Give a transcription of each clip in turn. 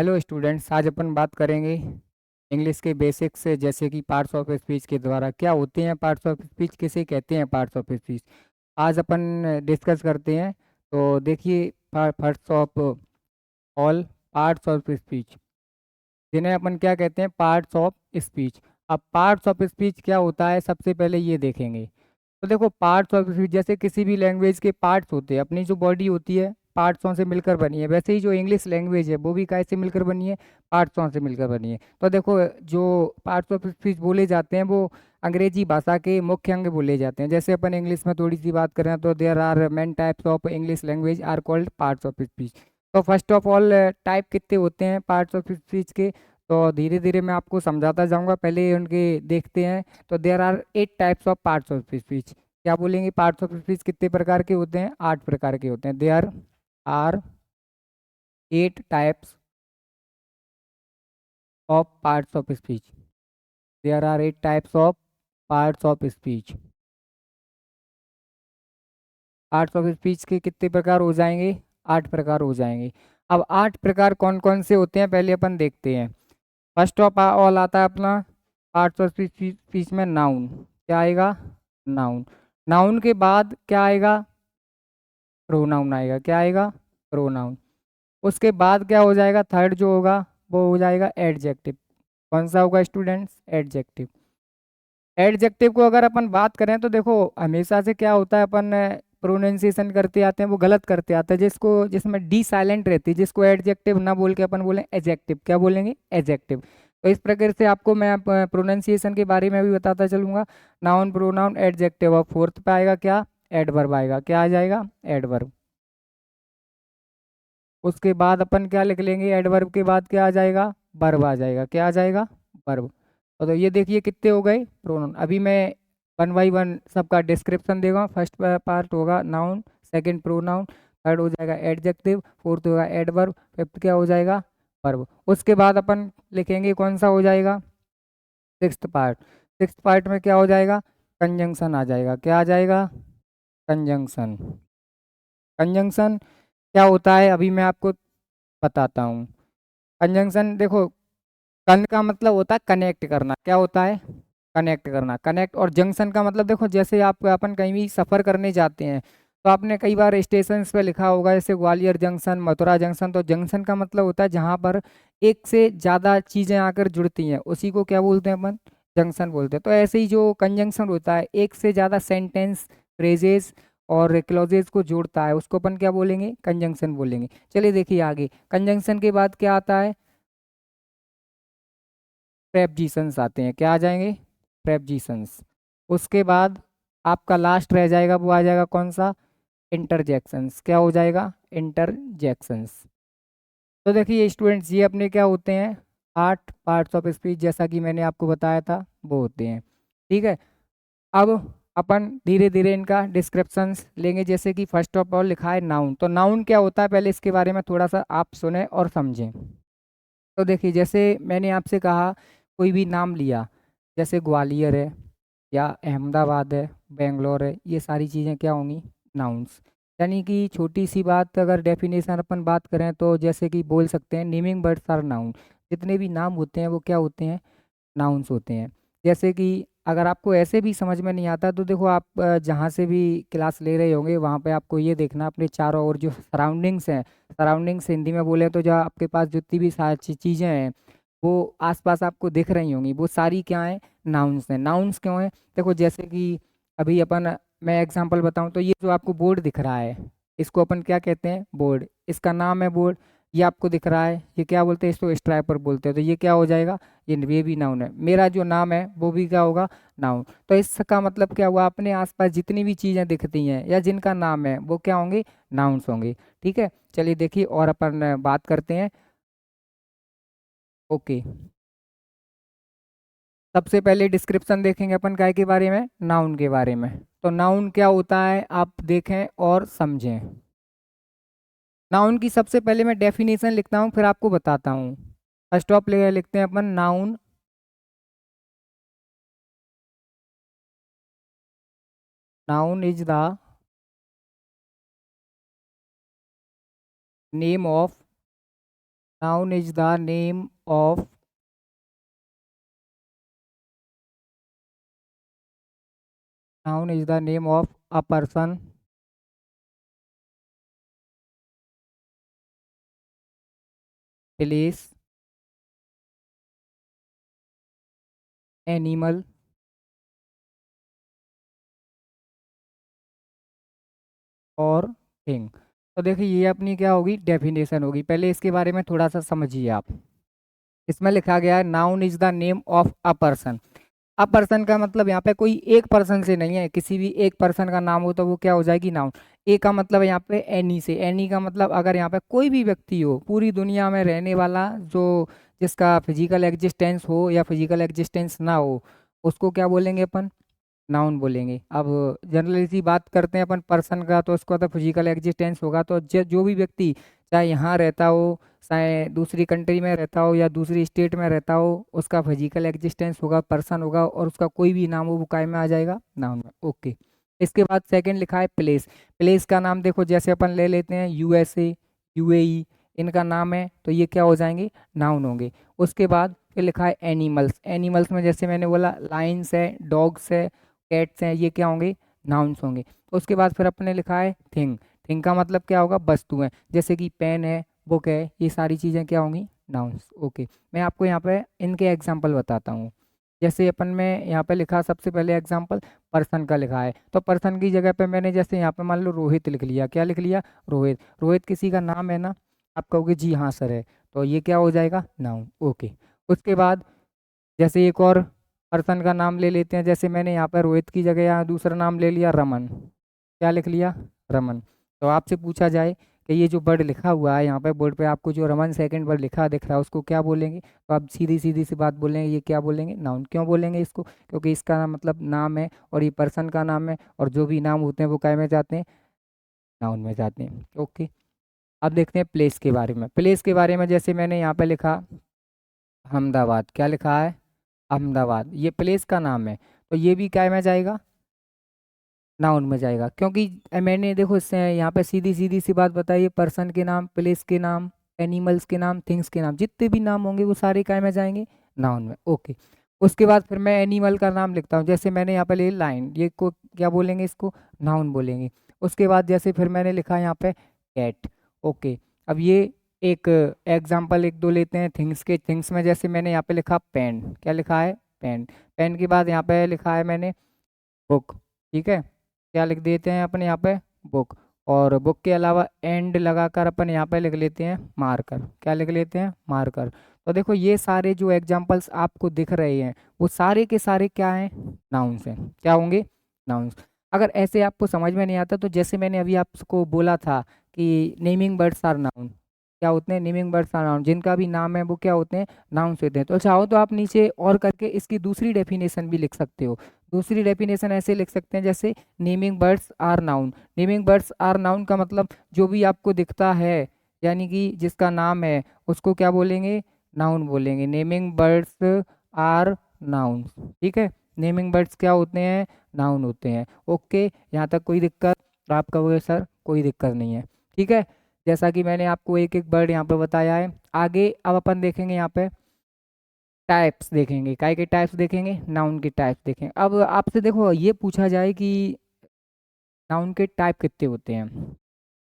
Hello students, आज अपन बात करेंगे इंग्लिश के बेसिक्स से, जैसे कि पार्ट्स ऑफ स्पीच के द्वारा क्या होते हैं पार्ट्स ऑफ स्पीच, किसे कहते हैं पार्ट्स ऑफ स्पीच। आज अपन डिस्कस करते हैं। तो देखिए, first of all, parts of speech, जिन्हें अपन क्या कहते हैं, पार्ट्स ऑफ स्पीच। अब पार्ट्स ऑफ स्पीच क्या होता है, सबसे पहले ये देखेंगे। तो देखो, पार्ट्स ऑफ स्पीच जैसे किसी भी लैंग्वेज के पार्ट्स होते हैं, अपनी जो बॉडी होती है पार्ट्सों से मिलकर बनी है, वैसे ही जो इंग्लिश लैंग्वेज है वो भी कैसे मिलकर बनी है, पार्ट्सों से मिलकर बनी है। तो देखो, जो पार्ट्स ऑफ स्पीच बोले जाते हैं वो अंग्रेजी भाषा के मुख्य अंग बोले जाते हैं। जैसे अपन इंग्लिश में थोड़ी सी बात करें तो there are main types of English language are called parts of speech. तो फर्स्ट ऑफ ऑल, टाइप कितने होते हैं पार्ट्स ऑफ स्पीच के, तो धीरे धीरे मैं आपको समझाता जाऊंगा। पहले उनके देखते हैं। तो there are 8 types of parts of speech. क्या बोलेंगे, पार्ट्स ऑफ स्पीच कितने प्रकार के होते हैं? 8 प्रकार के होते हैं। There are 8 types of parts of speech. There are 8 types of parts of speech. Parts of speech के कितने प्रकार हो जाएंगे? 8 प्रकार हो जाएंगे। अब 8 प्रकार कौन कौन से होते हैं पहले अपन देखते हैं। फर्स्ट ऑफ ऑल आता है अपना पार्ट्स ऑफ स्पीच में नाउन। क्या आएगा? नाउन। नाउन के बाद क्या आएगा? प्रोनाउन आएगा। क्या आएगा? प्रोनाउन। उसके बाद क्या हो जाएगा? थर्ड जो होगा वो हो जाएगा एडजेक्टिव। कौन सा होगा स्टूडेंट्स? एडजेक्टिव। एडजेक्टिव को अगर अपन बात करें तो देखो, हमेशा से क्या होता है, अपन प्रोनाउंसिएशन करते आते हैं वो गलत करते आते हैं, जिसको जिसमें डी साइलेंट रहती है, जिसको एडजेक्टिव ना बोल के अपन बोले एडजेक्टिव। क्या बोलेंगे? एडजेक्टिव। तो इस प्रकार से आपको मैं प्रोनाउंसिएशन के बारे में भी बताता चलूंगा। Noun, pronoun, adjective. और फोर्थ पे आएगा क्या? एडवर्ब आएगा। क्या आ जाएगा? एडवर्ब। उसके बाद अपन क्या लिख लेंगे? एडवर्ब के बाद क्या आ जाएगा? वर्ब आ जाएगा। क्या आ जाएगा? वर्ब। तो ये देखिए कितने हो गए प्रोनाउन। अभी मैं वन बाई वन सबका डिस्क्रिप्शन देगा। फर्स्ट पार्ट होगा नाउन, सेकंड प्रोनाउन, थर्ड हो जाएगा एडजेक्टिव, फोर्थ होगा एडवर्ब, फिफ्थ क्या हो जाएगा? वर्ब। उसके बाद अपन लिखेंगे कौन सा हो जाएगा? Sixth part. सिक्स्थ पार्ट में क्या हो जाएगा? कंजंक्शन आ जाएगा। क्या आ जाएगा? कंजंक्शन। कंजंक्शन क्या होता है अभी मैं आपको बताता हूँ। कंजंक्शन देखो, कन का मतलब होता है कनेक्ट करना। क्या होता है? कनेक्ट करना। कनेक्ट। और जंक्शन का मतलब देखो, जैसे आप अपन कहीं भी सफ़र करने जाते हैं तो आपने कई बार स्टेशन पे लिखा होगा, जैसे ग्वालियर जंक्शन, मथुरा जंक्शन। तो जंक्शन का मतलब होता है जहाँ पर एक से ज़्यादा चीज़ें आकर जुड़ती हैं, उसी को क्या बोलते हैं अपन? जंक्शन बोलते हैं। तो ऐसे ही जो कंजंक्शन होता है, एक से ज़्यादा सेंटेंस, फ्रेजेस और क्लॉजेज को जोड़ता है, उसको अपन क्या बोलेंगे? कंजंक्शन बोलेंगे। चलिए देखिए आगे, कंजंक्शन के बाद क्या आता है? प्रेपजीशंस आते हैं। क्या आ जाएंगे? प्रेपजीशंस। उसके बाद आपका लास्ट रह जाएगा, वो आ जाएगा कौन सा? इंटरजेक्शंस। क्या हो जाएगा? इंटरजेक्शंस। तो देखिए स्टूडेंट्स, ये अपने क्या होते हैं? 8 पार्ट्स ऑफ स्पीच, जैसा कि मैंने आपको बताया था वो होते हैं। ठीक है। अब अपन धीरे धीरे इनका डिस्क्रिप्शंस लेंगे। जैसे कि फर्स्ट ऑफ ऑल लिखा है नाउन। तो नाउन क्या होता है, पहले इसके बारे में थोड़ा सा आप सुने और समझें। तो देखिए, जैसे मैंने आपसे कहा, कोई भी नाम लिया, जैसे ग्वालियर है या अहमदाबाद है, बेंगलोर है, ये सारी चीज़ें क्या होंगी? नाउन्स। यानी कि छोटी सी बात, अगर डेफिनेशन अपन बात करें तो जैसे कि बोल सकते हैं नेमिंग वर्ड्स आर नाउन। जितने भी नाम होते हैं वो क्या होते हैं? नाउन्स होते हैं। जैसे कि अगर आपको ऐसे भी समझ में नहीं आता तो देखो, आप जहाँ से भी क्लास ले रहे होंगे वहाँ पे आपको ये देखना अपने चारों ओर जो सराउंडिंग्स हैं। सराउंडिंग्स हिंदी में बोले तो जो आपके पास जितनी भी सारी चीज़ें हैं वो आसपास आपको दिख रही होंगी, वो सारी क्या हैं? नाउन्स हैं। नाउन्स क्यों हैं? देखो, जैसे कि अभी अपन, मैं एग्जांपल बताऊं तो ये जो आपको बोर्ड दिख रहा है, इसको अपन क्या कहते हैं? बोर्ड। इसका नाम है बोर्ड। ये आपको दिख रहा है, ये क्या बोलते हैं? इसको स्ट्राइपर बोलते हैं। तो ये क्या हो जाएगा? ये भी नाउन है। मेरा जो नाम है वो भी क्या होगा? नाउन। तो इसका मतलब क्या हुआ? अपने आसपास जितनी भी चीज़ें दिखती हैं या जिनका नाम है वो क्या होंगे? नाउन्स होंगे। ठीक है। चलिए देखिए, और अपन बात करते हैं। ओके। सबसे पहले डिस्क्रिप्शन देखेंगे अपन काय के बारे में? नाउन के बारे में। तो नाउन क्या होता है आप देखें और समझें। नाउन की सबसे पहले मैं डेफिनेशन लिखता हूँ, फिर आपको बताता हूँ। फर्स्ट ऑफ लिखते हैं अपन noun. Noun is the name of noun is the name of noun is the name of a person, place, animal और थिंग। तो देखिए ये अपनी क्या होगी, डेफिनेशन होगी। पहले इसके बारे में थोड़ा सा समझिए आप। इसमें लिखा गया है noun is the name of a person. A person का मतलब यहाँ पे कोई एक पर्सन से नहीं है, किसी भी एक पर्सन का नाम हो तो वो क्या हो जाएगी, नाउन। ए का मतलब है यहाँ पे एनी से, एनी का मतलब अगर यहाँ पे कोई भी व्यक्ति हो पूरी दुनिया में रहने वाला, जो जिसका फिजिकल एग्जिस्टेंस हो या फिजिकल एग्जिस्टेंस ना हो, उसको क्या बोलेंगे अपन, नाउन बोलेंगे। अब जनरली सी बात करते हैं अपन पर्सन का, तो उसका तो फिजिकल एग्जिस्टेंस होगा। तो जो भी व्यक्ति चाहे यहाँ रहता हो, चाहे दूसरी कंट्री में रहता हो या दूसरी स्टेट में रहता हो, उसका फिजिकल एग्जिस्टेंस होगा, पर्सन होगा, और उसका कोई भी नाम हो वो काय में आ जाएगा, नाउन में। ओके। इसके बाद सेकंड लिखा है प्लेस। प्लेस का नाम देखो, जैसे अपन ले लेते हैं यूएसए, यूएई, इनका नाम है तो ये क्या हो जाएंगे, नाउन होंगे। उसके बाद फिर लिखा है एनिमल्स। एनिमल्स में जैसे मैंने बोला लाइन्स है, डॉग्स है, कैट्स हैं, ये क्या होंगे, नाउन्स होंगे। उसके बाद फिर अपने लिखा है थिंग। थिंग का मतलब क्या होगा, वस्तु है, जैसे कि पेन है, बुक है, ये सारी चीज़ें क्या होंगी, नाउन्स। ओके। मैं आपको यहाँ पे इनके एग्जाम्पल बताता हूँ। जैसे अपन में यहाँ पे लिखा सबसे पहले एग्जाम्पल पर्सन का लिखा है, तो पर्सन की जगह पे मैंने जैसे यहाँ पे मान लो रोहित लिख लिया। क्या लिख लिया, रोहित। रोहित किसी का नाम है ना, आप कहोगे जी हाँ सर है, तो ये क्या हो जाएगा, नाउन। ओके। उसके बाद जैसे एक और पर्सन का नाम ले लेते हैं, जैसे मैंने यहाँ पर रोहित की जगह यहाँ दूसरा नाम ले लिया, रमन। क्या लिख लिया, रमन। तो आपसे पूछा जाए कि ये जो वर्ड लिखा हुआ है यहाँ पे बोर्ड पे, आपको जो रमन सेकंड वर्ड लिखा दिख रहा है उसको क्या बोलेंगे, तो आप सीधी सीधी सी बात बोलेंगे, ये क्या बोलेंगे, नाउन। क्यों बोलेंगे इसको, क्योंकि इसका मतलब नाम है और ये पर्सन का नाम है, और जो भी नाम होते हैं वो काय में जाते हैं, नाउन में जाते हैं। ओके। अब देखते हैं प्लेस के बारे में। प्लेस के बारे में जैसे मैंने यहाँ पे लिखा अहमदाबाद। क्या लिखा है, अहमदाबाद, ये प्लेस का नाम है, तो ये भी क्या में जाएगा, नाउन में जाएगा। क्योंकि मैंने देखो इससे यहाँ पे सीधी सीधी सी बात बताई, पर्सन के नाम, प्लेस के नाम, एनिमल्स के नाम, थिंग्स के नाम, जितने भी नाम होंगे वो सारे काय में जाएंगे, नाउन में। ओके। उसके बाद फिर मैं एनिमल का नाम लिखता हूँ, जैसे मैंने यहाँ पे ले लाइन, ये को क्या बोलेंगे, इसको नाउन बोलेंगे। उसके बाद जैसे फिर मैंने लिखा यहाँ पे कैट। ओके। अब ये एक एग्जाम्पल एक दो लेते हैं थिंग्स के। थिंग्स में जैसे मैंने यहाँ पे लिखा पेन। क्या लिखा है, पेन। पेन के बाद यहाँ पे लिखा है मैंने बुक। ठीक है। क्या लिख देते हैं अपन यहाँ पे, बुक। और बुक के अलावा एंड लगाकर अपन यहाँ पे लिख लेते हैं मार्कर। क्या लिख लेते हैं, मार्कर। तो देखो ये सारे जो एग्जाम्पल्स आपको दिख रहे हैं वो सारे के सारे क्या हैं, नाउन्स हैं। क्या होंगे, नाउन्स। अगर ऐसे आपको समझ में नहीं आता तो जैसे मैंने अभी आपको बोला था कि नेमिंग बर्ड्स आर नाउन। क्या होते हैं, नेमिंग बर्ड्स आर नाउन, जिनका भी नाम है वो क्या होते हैं, नाउन्स होते हैं। तो चाहो तो आप नीचे और करके इसकी दूसरी डेफिनेशन भी लिख सकते हो। दूसरी डेफिनेशन ऐसे लिख सकते हैं जैसे naming birds are noun. Naming birds are noun का मतलब जो भी आपको दिखता है, यानी कि जिसका नाम है, उसको क्या बोलेंगे, नाउन बोलेंगे। Naming birds are noun. ठीक है। नेमिंग बर्ड्स क्या होते हैं, नाउन होते हैं। ओके। यहाँ तक कोई दिक्कत, आप कहोगे सर कोई दिक्कत नहीं है। ठीक है। जैसा कि मैंने आपको एक एक वर्ड यहाँ पे बताया है। आगे अब अपन देखेंगे यहाँ पे टाइप्स देखेंगे। काय के टाइप्स देखेंगे, नाउन के टाइप्स देखेंगे। अब आपसे देखो ये पूछा जाए कि नाउन के टाइप कितने होते हैं,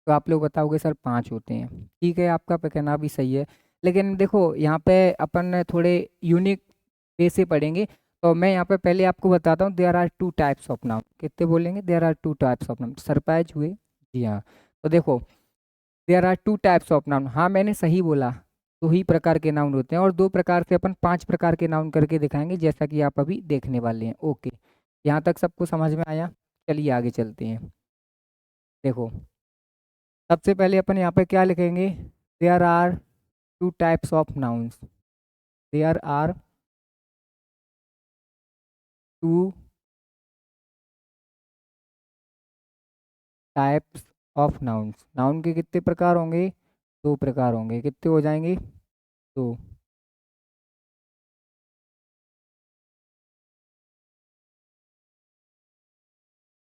तो आप लोग बताओगे सर 5 होते हैं। ठीक है, आपका कहना भी सही है। लेकिन देखो यहाँ पे अपन थोड़े यूनिक वे से पढ़ेंगे। तो मैं यहाँ पे पहले आपको बताता हूँ, there are two types of noun. कितने बोलेंगे, there are two types of noun. Surprise हुए, जी हाँ। तो देखो there are two types of noun, हाँ मैंने सही बोला, दो ही प्रकार के नाउन होते हैं, और दो प्रकार से अपन 5 प्रकार के नाउन करके दिखाएंगे, जैसा कि आप अभी देखने वाले हैं। ओके। यहाँ तक सबको समझ में आया, चलिए आगे चलते हैं। देखो सबसे पहले अपन यहाँ पे क्या लिखेंगे, there are two types of nouns. There are two types of nouns. Noun के कितने प्रकार होंगे, दो प्रकार होंगे। कितने हो जाएंगे, दो।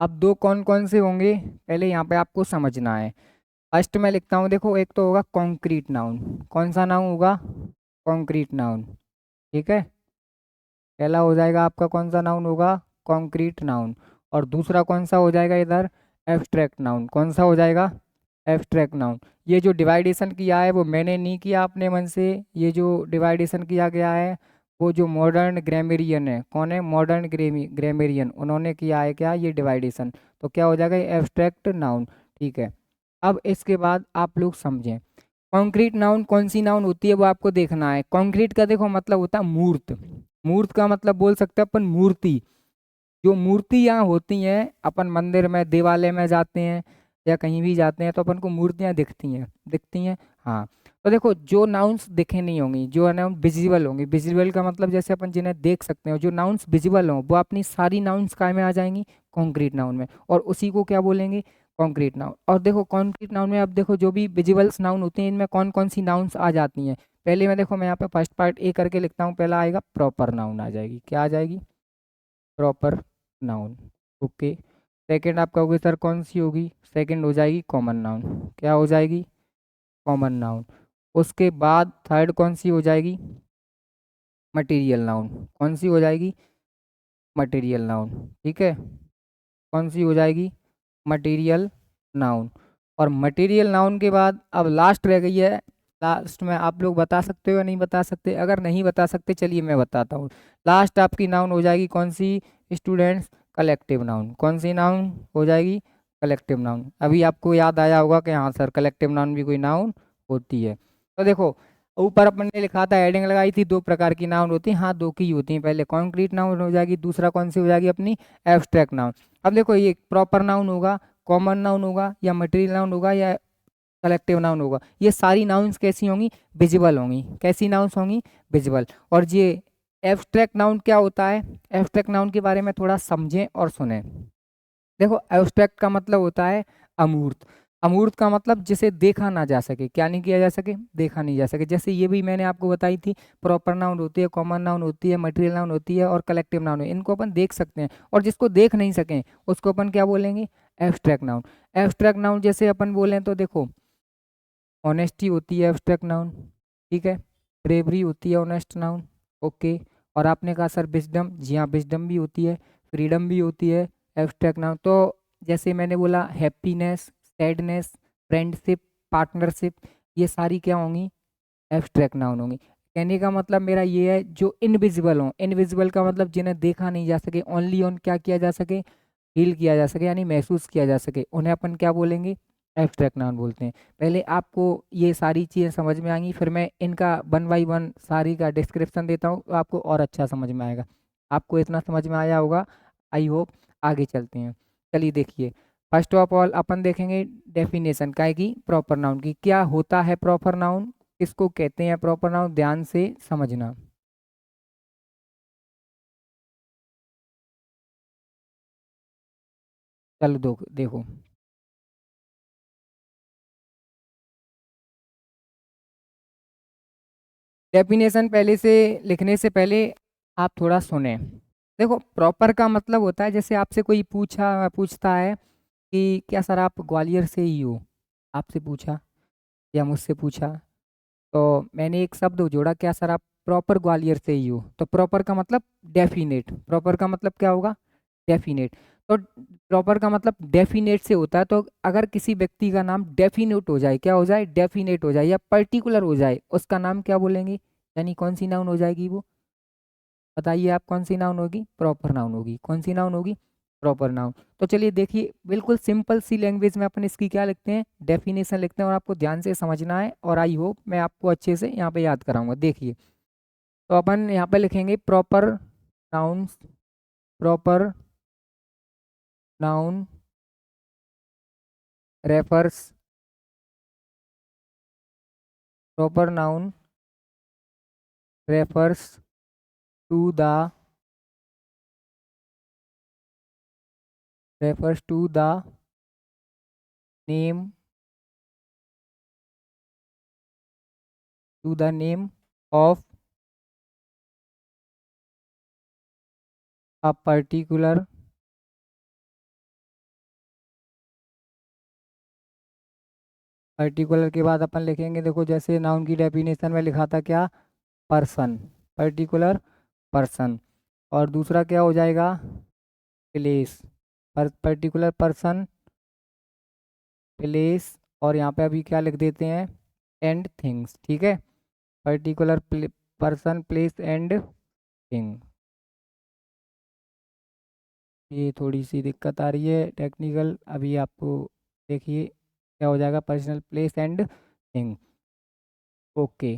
अब दो कौन कौन से होंगे, पहले यहाँ पे आपको समझना है। फर्स्ट में लिखता हूँ, देखो एक तो होगा कॉन्क्रीट नाउन। कौन सा नाउन होगा? Concrete noun. ठीक है, पहला हो जाएगा आपका कौन सा नाउन होगा? Concrete noun. और दूसरा कौन सा हो जाएगा इधर? Abstract noun. कौन सा हो जाएगा? Abstract noun. ये जो डिवाइडेशन किया है वो मैंने नहीं किया अपने मन से, ये जो डिवाइडेशन किया गया है वो जो मॉडर्न ग्रामेरियन है, कौन है? मॉडर्न ग्रामेरियन, उन्होंने किया है क्या ये डिवाइडेशन। तो क्या हो जाएगा? Abstract noun. ठीक है, अब इसके बाद आप लोग समझें, कॉन्क्रीट नाउन कौन सी नाउन होती है वो आपको देखना है। कॉन्क्रीट का देखो मतलब होता है मूर्त। मूर्त का मतलब बोल सकते हैं अपन मूर्ति। जो मूर्ति यहाँ होती हैं, अपन मंदिर में देवालय में जाते हैं या कहीं भी जाते हैं तो अपन को मूर्तियाँ दिखती हैं, दिखती हैं। हाँ, तो देखो जो नाउन्स दिखे नहीं होंगी, जो नाउन विजिबल होंगी, विजिबल का मतलब जैसे अपन जिन्हें देख सकते हैं, जो नाउन्स विजिबल हों वो अपनी सारी नाउन्स काय में आ जाएंगी? कॉन्क्रीट नाउन में, और उसी को क्या बोलेंगे? Concrete noun. और देखो कॉन्क्रीट नाउन में अब देखो जो भी विजिबल्स नाउन होते हैं इनमें कौन कौन सी नाउन्स आ जाती हैं। पहले मैं देखो मैं यहाँ पे फर्स्ट पार्ट ए करके लिखता हूँ, पहला आएगा प्रॉपर नाउन, आ जाएगी, क्या आ जाएगी? Proper noun. ओके, सेकंड आपका होगी सर कौन सी होगी? सेकंड हो जाएगी कॉमन नाउन। क्या हो जाएगी? Common noun. उसके बाद थर्ड कौन सी हो जाएगी? Material noun. कौन सी हो जाएगी? Material noun. ठीक है, कौन सी हो जाएगी? Material noun. और मटेरियल नाउन के बाद अब लास्ट रह गई है। लास्ट में आप लोग बता सकते हो या नहीं बता सकते? अगर नहीं बता सकते चलिए मैं बताता हूँ। लास्ट आपकी नाउन हो जाएगी कौन सी स्टूडेंट्स? Collective noun. कौन सी नाउन हो जाएगी? Collective noun. अभी आपको याद आया होगा कि हाँ सर कलेक्टिव नाउन भी कोई नाउन होती है। तो देखो ऊपर अपन ने लिखा था, हेडिंग लगाई थी, दो प्रकार की नाउन होती हैं। हाँ, दो की होती हैं, पहले कॉन्क्रीट नाउन हो जाएगी, दूसरा कौन सी हो जाएगी अपनी? Abstract noun. अब देखो ये प्रॉपर नाउन होगा, कॉमन नाउन होगा, या मटेरियल नाउन होगा, या कलेक्टिव नाउन होगा, ये सारी नाउन्स कैसी होंगी? विजिबल होंगी। कैसी नाउन्स होंगी? विजिबल। और ये एब्स्ट्रैक्ट नाउन क्या होता है? एब्स्ट्रैक्ट नाउन के बारे में थोड़ा समझें और सुनें। देखो एब्स्ट्रैक्ट का मतलब होता है अमूर्त। अमूर्त का मतलब जिसे देखा ना जा सके, क्या नहीं किया जा सके? देखा नहीं जा सके। जैसे ये भी मैंने आपको बताई थी, प्रॉपर नाउन होती है, कॉमन नाउन होती है, मटेरियल नाउन होती है और कलेक्टिव नाउन है, इनको अपन देख सकते हैं। और जिसको देख नहीं सकें उसको अपन क्या बोलेंगे? Abstract noun. एब्स्ट्रैक्ट नाउन जैसे अपन बोलें तो देखो, ऑनेस्टी होती है एब्स्ट्रैक्ट नाउन। ठीक है, ब्रेवरी होती है ऑनेस्ट नाउन। ओके, और आपने कहा सर विजडम, जी हाँ विजडम भी होती है, फ्रीडम भी होती है एब्स्ट्रैक्ट नाउन। तो जैसे मैंने बोला हैप्पीनेस, सैडनेस, फ्रेंडशिप, पार्टनरशिप, ये सारी क्या होंगी? एब्स्ट्रैक्ट नाउन होंगी। कहने का मतलब मेरा ये है जो इनविजिबल हों, इनविजिबल का मतलब जिन्हें देखा नहीं जा सके, ओनली ऑन क्या किया जा सके? फील किया जा सके, यानी महसूस किया जा सके, उन्हें अपन क्या बोलेंगे? एब्स्ट्रैक्ट नाउन बोलते हैं। पहले आपको ये सारी चीज़ें समझ में आएंगी, फिर मैं इनका वन बाई वन सारी का डिस्क्रिप्शन देता हूँ तो आपको और अच्छा समझ में आएगा। आपको इतना समझ में आया होगा, आई होप। आगे चलते हैं, चलिए देखिए। फर्स्ट ऑफ ऑल अपन देखेंगे डेफिनेशन काय की, प्रॉपर नाउन की। क्या होता है प्रॉपर नाउन, किसको कहते हैं प्रॉपर नाउन, ध्यान से समझना। चलो दो देखो, डेफिनेशन पहले से लिखने से पहले आप थोड़ा सुने। देखो प्रॉपर का मतलब होता है, जैसे आपसे कोई पूछता है कि क्या सर आप ग्वालियर से ही हो, आपसे पूछा या मुझसे पूछा, तो मैंने एक शब्द जोड़ा, क्या सर आप प्रॉपर ग्वालियर से ही हो, तो प्रॉपर का मतलब डेफिनेट। प्रॉपर का मतलब क्या होगा? डेफिनेट। तो प्रॉपर का मतलब डेफिनेट से होता है। तो अगर किसी व्यक्ति का नाम डेफिनेट हो जाए, क्या हो जाए? डेफिनेट हो जाए या पर्टिकुलर हो जाए, उसका नाम क्या बोलेंगे? यानी कौन सी नाउन हो जाएगी वो? बताइए आप, कौन सी नाउन होगी? प्रॉपर नाउन होगी। कौन सी नाउन होगी? Proper noun. तो चलिए देखिए, बिल्कुल सिंपल सी लैंग्वेज में अपन इसकी क्या लिखते हैं? डेफिनेशन लिखते हैं, और आपको ध्यान से समझना है, और आई होप मैं आपको अच्छे से यहाँ पे याद कराऊंगा। देखिए, तो अपन यहाँ पे लिखेंगे proper nouns. Proper noun refers, proper noun refers to the, refers to the name, to the name of a particular particular के बाद अपन लिखेंगे, देखो जैसे नाउन की डेफिनेशन में लिखा था क्या, पर्सन, पर्टिकुलर पर्सन। और दूसरा क्या हो जाएगा, प्लेस, पर्टिकुलर पर्सन, प्लेस। और यहाँ पे अभी क्या लिख देते हैं, एंड थिंग्स, ठीक है। Particular person, place and thing. ये थोड़ी सी दिक्कत आ रही है टेक्निकल, अभी आपको देखिए क्या हो जाएगा, personal, place and thing. Okay,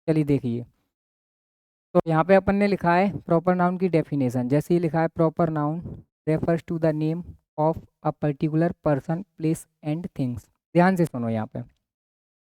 चलिए देखिए। तो यहाँ पे अपन ने लिखा है प्रॉपर नाउन की डेफिनेशन, जैसे ही लिखा है proper noun refers to the name of a particular person, place and things. ध्यान से सुनो यहाँ पे,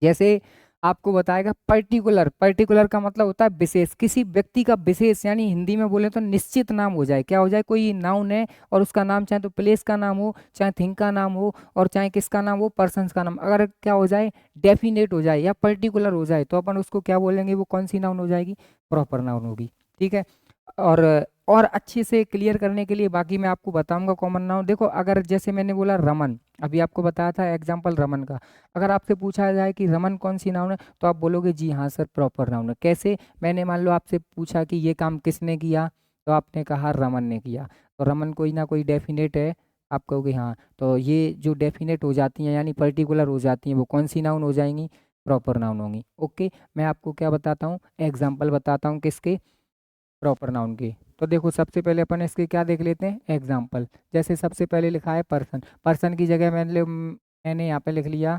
जैसे आपको बताएगा पर्टिकुलर, पर्टिकुलर का मतलब होता है विशेष, किसी व्यक्ति का विशेष, यानी हिंदी में बोले तो निश्चित नाम हो जाए, क्या हो जाए, कोई नाउन है और उसका नाम चाहे तो प्लेस का नाम हो, चाहे थिंग का नाम हो, और चाहे किसका नाम हो, पर्सन का नाम, अगर क्या हो जाए, डेफिनेट हो जाए या पर्टिकुलर हो जाए, तो अपन उसको क्या बोलेंगे, वो कौन सी नाउन हो जाएगी, प्रॉपर नाउन होगी, ठीक है। और और अच्छे से क्लियर करने के लिए बाकी मैं आपको बताऊंगा कॉमन नाउन। देखो अगर जैसे मैंने बोला रमन, अभी आपको बताया था एग्जाम्पल रमन का, अगर आपसे पूछा जाए कि रमन कौन सी नाउन है, तो आप बोलोगे जी हाँ सर प्रॉपर नाउन है। कैसे, मैंने मान लो आपसे पूछा कि ये काम किसने किया, तो आपने कहा रमन ने किया, तो रमन कोई ना कोई डेफिनेट है, आप कहोगे हाँ, तो ये जो डेफिनेट हो जाती हैं यानी पर्टिकुलर हो जाती हैं, वो कौन सी नाउन हो जाएंगी, प्रॉपर नाउन होंगी। ओके, मैं आपको क्या बताता हूँ, एग्जाम्पल बताता हूँ किसके, प्रॉपर नाउन की। तो देखो सबसे पहले अपन इसके क्या देख लेते हैं, एग्जाम्पल। जैसे सबसे पहले लिखा है पर्सन, पर्सन की जगह मैंने यहाँ पे लिख लिया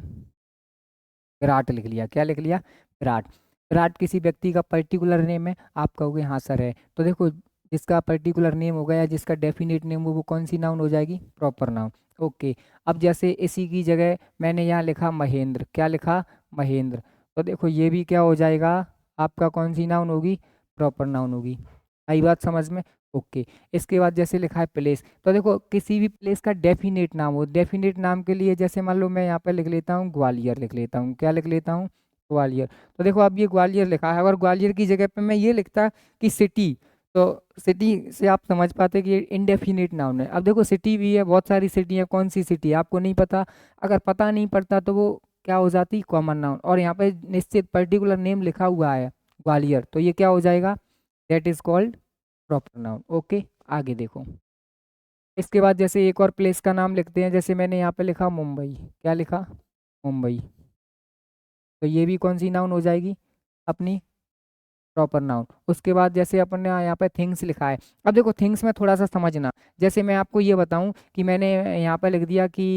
विराट, लिख लिया, क्या लिख लिया, विराट। विराट किसी व्यक्ति का पर्टिकुलर नेम है, आप कहोगे हाँ सर है, तो देखो जिसका पर्टिकुलर नेम होगा या जिसका डेफिनेट नेम हो, वो कौन सी नाउन हो जाएगी, प्रॉपर नाउन। ओके, अब जैसे इसी की जगह मैंने यहाँ लिखा महेंद्र, क्या लिखा, महेंद्र, तो देखो ये भी क्या हो जाएगा, आपका कौन सी नाउन होगी, प्रॉपर नाउन होगी। आई बात समझ में। ओके, इसके बाद जैसे लिखा है प्लेस, तो देखो किसी भी प्लेस का डेफिनेट नाम हो, डेफिनेट नाम के लिए जैसे मान लो मैं यहाँ पे लिख लेता हूँ ग्वालियर, लिख लेता हूँ, क्या लिख लेता हूँ, ग्वालियर। तो देखो अब ये ग्वालियर लिखा है, अगर ग्वालियर की जगह पे मैं ये लिखता कि सिटी, तो सिटी से आप समझ पाते कि ये इनडेफिनेट नाउन है। अब देखो सिटी भी है, बहुत सारी सिटी है, कौन सी सिटी है आपको नहीं पता, अगर पता नहीं पड़ता तो वो क्या हो जाती, कॉमन नाउन। और यहाँ पे निश्चित पर्टिकुलर नेम लिखा हुआ है ग्वालियर, तो ये क्या हो जाएगा, that is called proper noun. Okay, आगे देखो। इसके बाद जैसे एक और प्लेस का नाम लिखते हैं, जैसे मैंने यहाँ पे लिखा मुंबई, क्या लिखा, मुंबई, तो ये भी कौन सी नाउन हो जाएगी, अपनी प्रॉपर नाउन। उसके बाद जैसे अपन ने यहाँ पे थिंग्स लिखा है, अब देखो थिंग्स में थोड़ा सा समझना, जैसे मैं आपको ये बताऊं कि मैंने यहाँ पे लिख दिया कि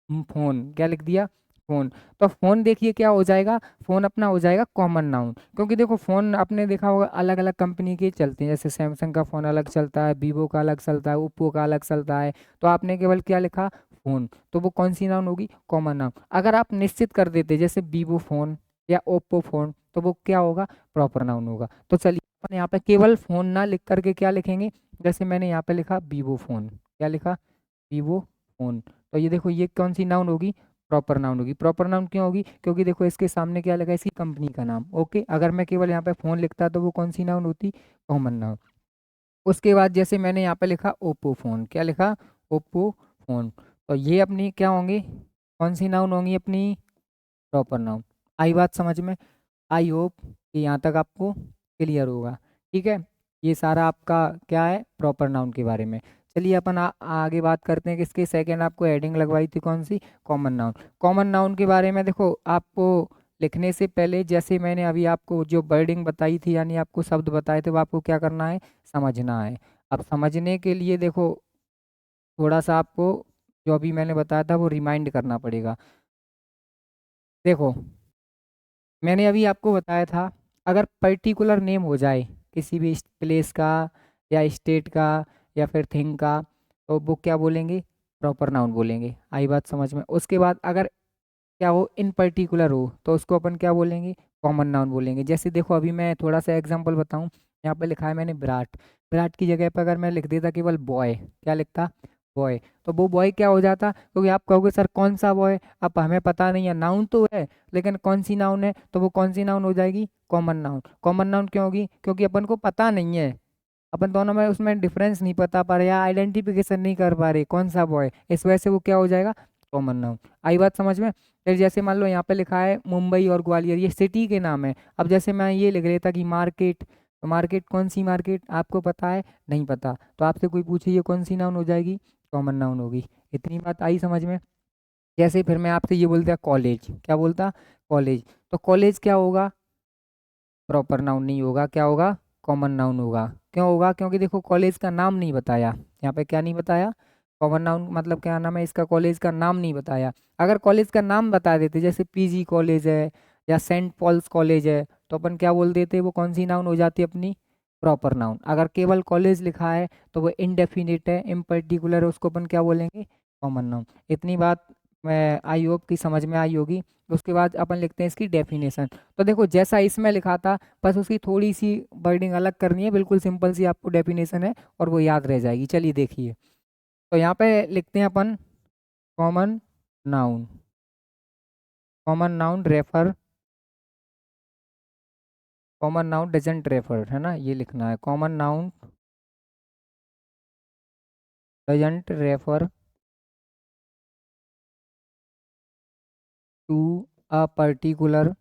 फोन, क्या लिख दिया, फोन, तो फोन देखिए क्या हो जाएगा, फोन अपना हो जाएगा कॉमन नाउन, क्योंकि देखो फोन आपने देखा होगा अलग अलग कंपनी के चलते हैं, जैसे सैमसंग का फ़ोन अलग चलता है, वीवो का अलग चलता है, ओप्पो का अलग चलता है, तो आपने केवल क्या लिखा, फोन, तो वो कौन सी नाउन होगी, कॉमन नाउन। अगर आप निश्चित कर देते जैसे वीवो फोन या ओप्पो फोन, तो वो क्या होगा, प्रॉपर नाउन होगा। तो चलिए अपन यहाँ पे केवल फोन ना लिख करके क्या लिखेंगे, जैसे मैंने यहाँ पे लिखा वीवो फोन, क्या लिखा, वीवो फोन, तो ये देखो ये कौन सी नाउन होगी, प्रॉपर नाउन होगी। प्रॉपर नाउन क्यों होगी, क्योंकि देखो इसके सामने क्या लगा, इसकी कंपनी का नाम। ओके, अगर मैं केवल यहाँ पे फोन लिखता तो वो कौन सी नाउन होती, कॉमन नाउन। उसके बाद जैसे मैंने यहाँ पे लिखा ओप्पो फोन, क्या लिखा, ओप्पो फोन, तो ये अपनी क्या होंगी, कौन सी नाउन होंगी, अपनी प्रॉपर नाउन। आई बात समझ में। आई होप कि यहाँ तक आपको क्लियर होगा, ठीक है। ये सारा आपका क्या है, प्रॉपर नाउन के बारे में। चलिए अपन आगे बात करते हैं, किसके सेकंड आपको हेडिंग लगवाई थी कौन सी, कॉमन नाउन। कॉमन नाउन के बारे में देखो आपको लिखने से पहले जैसे मैंने अभी आपको जो वर्डिंग बताई थी, यानी आपको शब्द बताए थे, वो आपको क्या करना है, समझना है। अब समझने के लिए देखो थोड़ा सा आपको जो अभी मैंने बताया था वो रिमाइंड करना पड़ेगा। देखो मैंने अभी आपको बताया था, अगर पर्टिकुलर नेम हो जाए किसी भी प्लेस का या स्टेट का या फिर थिंग का, तो वो क्या बोलेंगे, प्रॉपर नाउन बोलेंगे। आई बात समझ में। उसके बाद अगर क्या हो, इन पर्टिकुलर हो, तो उसको अपन क्या बोलेंगे, कॉमन नाउन बोलेंगे। जैसे देखो अभी मैं थोड़ा सा एग्जांपल बताऊं, यहाँ पे लिखा है मैंने विराट, विराट की जगह पर अगर मैं लिख देता केवल बॉय, क्या लिखता, बॉय, तो वो बॉय क्या हो जाता, क्योंकि आप कहोगे सर कौन सा बॉय, अब हमें पता नहीं है, नाउन तो है लेकिन कौन सी नाउन है, तो वो कौन सी नाउन हो जाएगी, कॉमन नाउन। कॉमन नाउन क्यों होगी, क्योंकि अपन को पता नहीं है, अपन दोनों में उसमें डिफरेंस नहीं पता पा रहे या आइडेंटिफिकेशन नहीं कर पा रहे कौन सा बॉय, इस वजह से वो क्या हो जाएगा, कॉमन नाउन। आई बात समझ में? फिर जैसे मान लो यहाँ पे लिखा है मुंबई और ग्वालियर, ये सिटी के नाम है। अब जैसे मैं ये लिख लेता कि मार्केट, तो मार्केट कौन सी मार्केट आपको पता है? नहीं पता, तो आपसे कोई पूछे ये कौन सी नाउन हो जाएगी? कॉमन नाउन होगी। इतनी बात आई समझ में? जैसे फिर मैं आपसे ये बोलता कॉलेज, क्या बोलता? कॉलेज। तो कॉलेज क्या होगा? प्रॉपर नाउन नहीं होगा, क्या होगा? कॉमन नाउन होगा। क्यों होगा? क्योंकि देखो कॉलेज का नाम नहीं बताया यहाँ पे, क्या नहीं बताया? कॉमन नाउन मतलब क्या नाम है इसका? कॉलेज का नाम नहीं बताया। अगर कॉलेज का नाम बता देते, जैसे पीजी कॉलेज है या सेंट पॉल्स कॉलेज है, तो अपन क्या बोल देते? वो कौन सी नाउन हो जाती अपनी? Proper noun. अगर केवल कॉलेज लिखा है तो वो इनडेफिनिट है, इम्पर्टिकुलर है, उसको अपन क्या बोलेंगे? Common noun. इतनी बात मैं आई होप कि समझ में आई होगी। उसके बाद अपन लिखते हैं इसकी डेफिनेशन। तो देखो जैसा इसमें लिखा था, बस उसकी थोड़ी सी वर्डिंग अलग करनी है, बिल्कुल सिंपल सी आपको डेफिनेशन है और वो याद रह जाएगी। चलिए देखिए, तो यहाँ पे लिखते हैं अपन common noun. Common noun refer, common noun doesn't refer, है ना, ये लिखना है। Common noun doesn't refer to a particular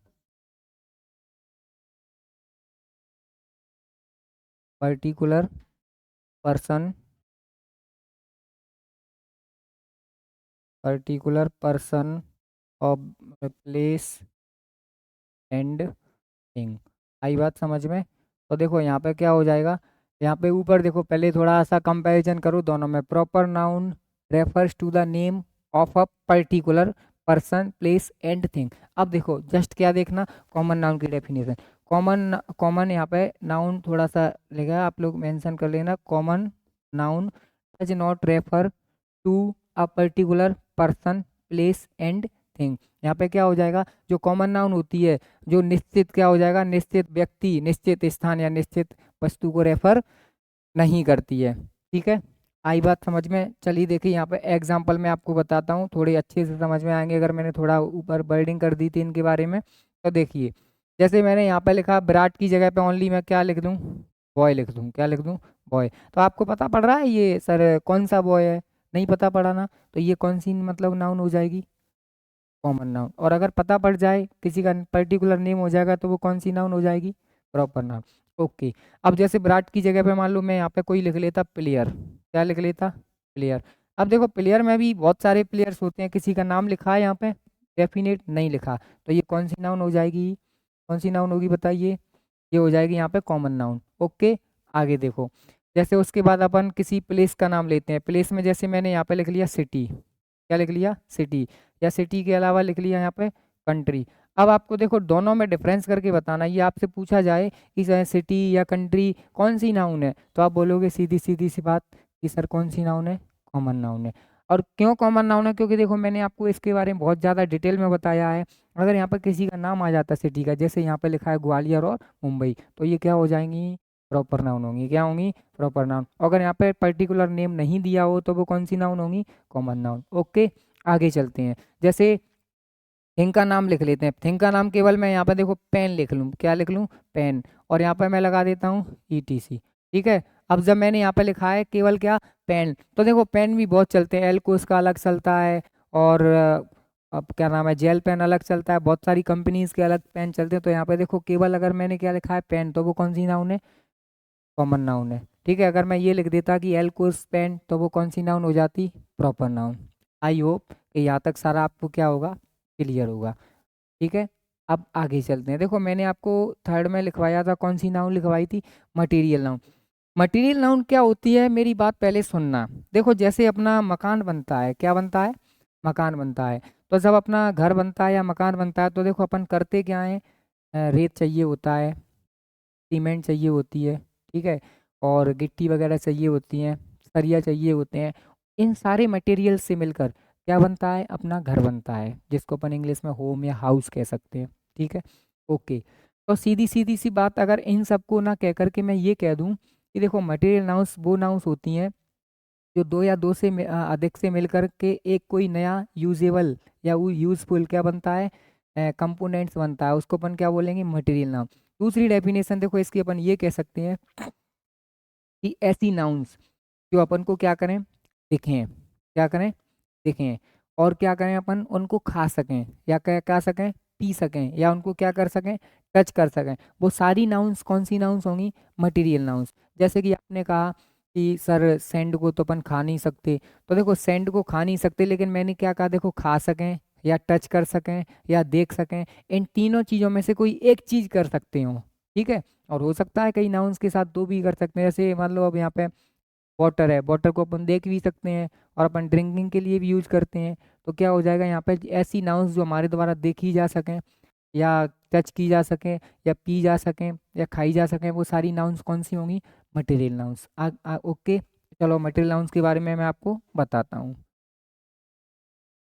person, of place and thing. आई बात समझ में? तो देखो यहाँ पे क्या हो जाएगा, यहाँ पे ऊपर देखो, पहले थोड़ा सा कंपैरिजन करो दोनों में। Proper noun refers to the name of a particular person, place and thing. अब देखो जस्ट क्या देखना, कॉमन नाउन की डेफिनेशन। कॉमन कॉमन यहाँ पे नाउन थोड़ा सा लिखा, आप लोग मेंशन कर लेना। Common noun does not refer to a particular person, place and thing. यहाँ पे क्या हो जाएगा, जो कॉमन नाउन होती है, जो निश्चित क्या हो जाएगा, निश्चित व्यक्ति, निश्चित स्थान या निश्चित वस्तु को रेफर नहीं करती है। ठीक है, आई बात समझ में? चलिए देखिए यहाँ पे एग्जांपल मैं आपको बताता हूँ, थोड़ी अच्छे से समझ में आएंगे अगर मैंने थोड़ा ऊपर वर्डिंग कर दी थी इनके बारे में। तो देखिए, जैसे मैंने यहाँ पे लिखा विराट की जगह पे ओनली मैं क्या लिख दूँ? बॉय लिख दूँ। क्या लिख दूँ? बॉय। तो आपको पता पड़ रहा है ये सर कौन सा बॉय है? नहीं पता पड़ा ना? तो ये कौन सी मतलब नाउन हो जाएगी? Common noun. और अगर पता पड़ जाए, किसी का पर्टिकुलर नेम हो जाएगा, तो वो कौन सी नाउन हो जाएगी? Proper noun. ओके। अब जैसे विराट की जगह पे मान लो मैं यहाँ पे कोई लिख लेता प्लेयर। क्या लिख लेता? प्लेयर। अब देखो प्लेयर में भी बहुत सारे प्लेयर्स होते हैं, किसी का नाम लिखा है यहाँ पे? डेफिनेट नहीं लिखा, तो ये कौन सी नाउन हो जाएगी? कौन सी नाउन होगी बताइए? ये हो जाएगी यहाँ पे कॉमन नाउन। ओके, आगे देखो, जैसे उसके बाद अपन किसी प्लेस का नाम लेते हैं। प्लेस में जैसे मैंने यहाँ पे लिख लिया सिटी। क्या लिख लिया? सिटी। या सिटी के अलावा लिख लिया यहाँ पे कंट्री। अब आपको देखो दोनों में डिफरेंस करके बताना। ये आपसे पूछा जाए कि सिटी या कंट्री कौन सी नाउन है, तो आप बोलोगे सीधी सीधी सी बात कि सर कौन सी नाउन है? कॉमन नाउन है। और क्यों कॉमन नाउन है? क्योंकि देखो मैंने आपको इसके बारे में बहुत ज़्यादा डिटेल में बताया है। अगर यहाँ पर किसी का नाम आ जाता सिटी का, जैसे यहाँ पे लिखा है ग्वालियर और मुंबई, तो ये क्या हो जाएंगी? प्रॉपर नाउन होंगी। क्या होंगी? Proper noun. अगर यहाँ पे पर्टिकुलर नेम नहीं दिया हो, तो वो कौन सी नाउन होंगी? Common noun. ओके, आगे चलते हैं। जैसे थिंग का नाम लिख लेते हैं। थिंग का नाम केवल मैं यहाँ पे देखो पेन लिख लूँ। क्या लिख लूँ? पेन। और यहाँ पे मैं लगा देता हूँ ईटीसी। ठीक है। अब जब मैंने यहाँ पे लिखा है केवल क्या? पेन, तो देखो पेन भी बहुत चलते हैं। एल्कोस का अलग चलता है, और अब क्या नाम है, जेल पेन अलग चलता है। बहुत सारी कंपनीज के अलग पेन चलते हैं। तो यहाँ पे देखो केवल अगर मैंने क्या लिखा है? पेन, तो वो कौन सी नाउन है? कॉमन नाउन है। ठीक है। अगर मैं ये लिख देता कि एल्कोस पेन, तो वो कौन सी नाउन हो जाती? Proper noun. आई होप कि यहाँ तक सारा आपको क्या होगा? क्लियर होगा। ठीक है। अब आगे चलते हैं। देखो मैंने आपको थर्ड में लिखवाया था, कौन सी नाउन लिखवाई थी? Material noun. मटेरियल नाउन क्या होती है? मेरी बात पहले सुनना। देखो जैसे अपना मकान बनता है, क्या बनता है? मकान बनता है। तो जब अपना घर बनता है या मकान बनता है, तो देखो अपन करते क्या है? रेत चाहिए होता है, सीमेंट चाहिए होती है, ठीक है, और गिट्टी वगैरह चाहिए होती हैं, सरिया चाहिए होते हैं। इन सारे मटेरियल से मिलकर क्या बनता है? अपना घर बनता है, जिसको अपन इंग्लिश में होम या हाउस कह सकते हैं। ठीक है। ओके। तो सीधी सीधी सी बात, अगर इन सबको ना कह करके मैं ये कह दूं कि देखो मटेरियल नाउंस वो नाउंस होती हैं जो दो या दो से अधिक से मिलकर के एक कोई नया यूजेबल या वो यूजफुल क्या बनता है? कंपोनेंट्स बनता है, उसको अपन क्या बोलेंगे? Material noun. दूसरी डेफिनेशन देखो इसकी, अपन ये कह सकते हैं कि ऐसी नाउन्स जो अपन को क्या करें? दिखें। क्या करें? दिखें। और क्या करें अपन, उनको खा सकें या क्या क्या सकें, पी सकें या उनको क्या कर सकें, टच कर सकें, वो सारी नाउन्स कौन सी नाउन्स होंगी, मटेरियल नाउन्स। जैसे कि आपने कहा कि सर सैंड को तो अपन खा नहीं सकते, तो देखो सैंड को खा नहीं सकते, लेकिन मैंने क्या कहा, देखो खा सकें या टच कर सकें या देख सकें, इन तीनों चीज़ों में से कोई एक चीज़ कर सकते हो। ठीक है, और हो सकता है कई नाउन्स के साथ दो भी कर सकते हैं। जैसे मान लो अब यहाँ पे वाटर है, वाटर को अपन देख भी सकते हैं और अपन ड्रिंकिंग के लिए भी यूज करते हैं। तो क्या हो जाएगा यहाँ पे, ऐसी नाउन्स जो हमारे द्वारा देखी जा सकें या टच की जा सकें या पी जा सकें या खाई जा सकें, वो सारी नाउन्स कौन सी होंगी, मटेरियल नाउन्स। ओके, चलो मटेरियल नाउन्स के बारे में मैं आपको बताता हूँ।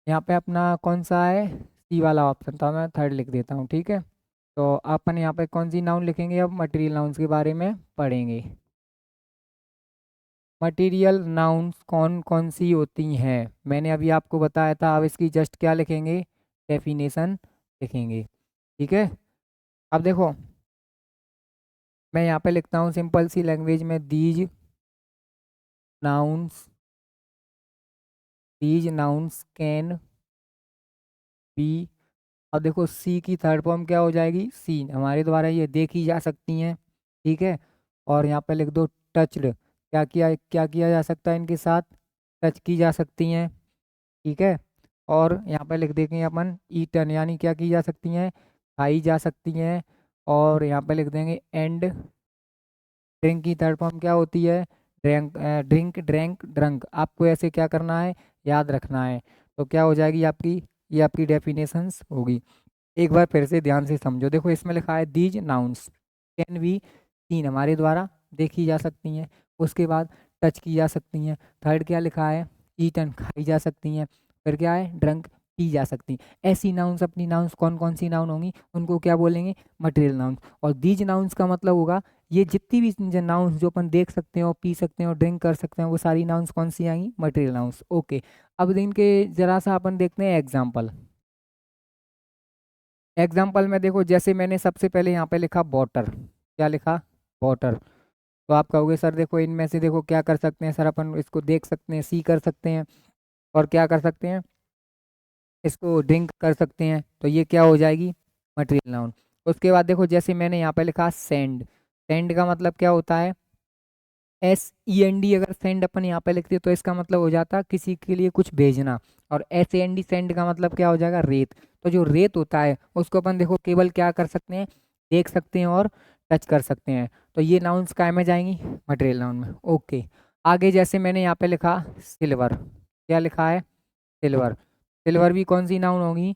यहाँ पे अपना कौन सा है, सी वाला ऑप्शन था, मैं थर्ड लिख देता हूँ। ठीक है, तो अपन यहाँ पे कौन सी नाउन लिखेंगे, अब मटेरियल नाउन्स के बारे में पढ़ेंगे। मटेरियल नाउन्स कौन कौन सी होती हैं, मैंने अभी आपको बताया था। अब इसकी जस्ट क्या लिखेंगे, डेफिनेशन लिखेंगे। ठीक है, अब देखो मैं यहाँ पे लिखता हूँ सिंपल सी लैंग्वेज में, nouns these nouns can B. अब देखो सी की थर्ड फॉर्म क्या हो जाएगी, सीन, हमारे द्वारा ये देखी जा सकती हैं। ठीक है, और यहाँ पे लिख दो टच्ड, क्या किया जा सकता है इनके साथ, टच की जा सकती हैं। ठीक है, और यहाँ पे लिख देंगे अपन ईटन, यानी क्या की जा सकती हैं, खाई जा सकती हैं। और यहाँ पे लिख देंगे एंड, ड्रिंक की थर्ड फॉर्म क्या होती है, ड्रैंक, ड्रिंक, ड्रैंक, ड्रंक। आपको ऐसे क्या करना है, याद रखना है। तो क्या हो जाएगी आपकी, ये आपकी डेफिनेशंस होगी। एक बार फिर से ध्यान से समझो, देखो इसमें लिखा है these nouns can be seen, हमारे द्वारा देखी जा सकती हैं। उसके बाद टच की जा सकती हैं। थर्ड क्या लिखा है, ईटन, खाई जा सकती हैं। फिर क्या है, ड्रंक, पी जा सकती हैं। ऐसी नाउन्स, अपनी नाउन्स कौन कौन सी नाउन होंगी, उनको क्या बोलेंगे, मटेरियल नाउन्स। और दीज नाउन्स का मतलब होगा, ये जितनी भी नाउन्स जो अपन देख सकते हो, पी सकते हो, ड्रिंक कर सकते हैं, वो सारी नाउन्स कौन सी आएंगी, मटेरियल नाउन्स। ओके, अब इनके जरा सा अपन देखते हैं एग्जाम्पल। एग्जाम्पल में देखो, जैसे मैंने सबसे पहले यहाँ पे लिखा वाटर, क्या लिखा, वाटर। तो आप कहोगे सर देखो इनमें से देखो क्या कर सकते हैं, सर अपन इसको देख सकते हैं, सी कर सकते हैं, और क्या कर सकते हैं, इसको ड्रिंक कर सकते हैं। तो ये क्या हो जाएगी, मटेरियल नाउन। उसके बाद देखो जैसे मैंने यहाँ पे लिखा सेंड, सेंड का मतलब क्या होता है, SEND, अगर सेंड अपन यहाँ पे लिखते तो इसका मतलब हो जाता किसी के लिए कुछ भेजना। और SAND, सेंड का मतलब क्या हो जाएगा, रेत। तो जो रेत होता है उसको अपन देखो केवल क्या कर सकते हैं, देख सकते हैं और टच कर सकते हैं। तो ये नाउन्स काय में जाएंगी, मटेरियल नाउन में। ओके, आगे जैसे मैंने यहाँ पे लिखा सिल्वर, क्या लिखा है, सिल्वर। सिल्वर भी कौन सी नाउन होगी,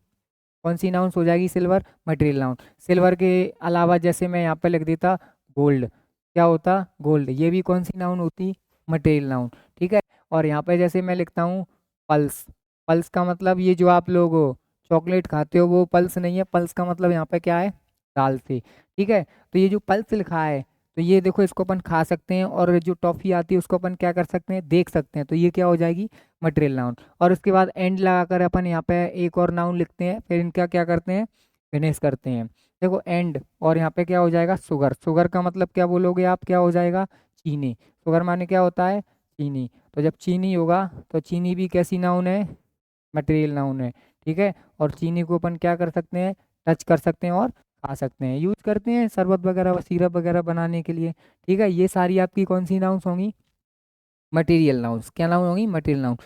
कौन सी नाउन्स हो जाएगी, सिल्वर, मटेरियल नाउन। सिल्वर के अलावा जैसे मैं यहाँ पे लिख देता गोल्ड, क्या होता, गोल्ड, ये भी कौन सी नाउन होती, मटेरियल नाउन। ठीक है, और यहाँ पे जैसे मैं लिखता हूँ पल्स, पल्स का मतलब ये जो आप लोग चॉकलेट खाते हो वो पल्स नहीं है, पल्स का मतलब यहाँ पे क्या है, दाल से। ठीक है, तो ये जो पल्स लिखा है, तो ये देखो इसको अपन खा सकते हैं, और जो टॉफ़ी आती है उसको अपन क्या कर सकते हैं, देख सकते हैं। तो ये क्या हो जाएगी, मटेरियल नाउन। और उसके बाद एंड लगाकर अपन यहाँ पे एक और नाउन लिखते हैं, फिर इनका क्या करते हैं, फिनिश करते हैं। देखो एंड, और यहाँ पे क्या हो जाएगा, शुगर, शुगर का मतलब क्या बोलोगे आप, क्या हो जाएगा, चीनी। शुगर माने क्या होता है, चीनी। तो जब चीनी होगा तो चीनी भी कैसी नाउन है, मटेरियल नाउन है। ठीक है, और चीनी को अपन क्या कर सकते हैं, टच कर सकते हैं और खा सकते हैं, यूज करते हैं शरबत वगैरह, सिरप वगैरह बनाने के लिए। ठीक है, ये सारी आपकी कौन सी नाउन्स होंगी, मटेरियल नाउन्स। क्या नाउन होंगी, मटेरियल नाउन।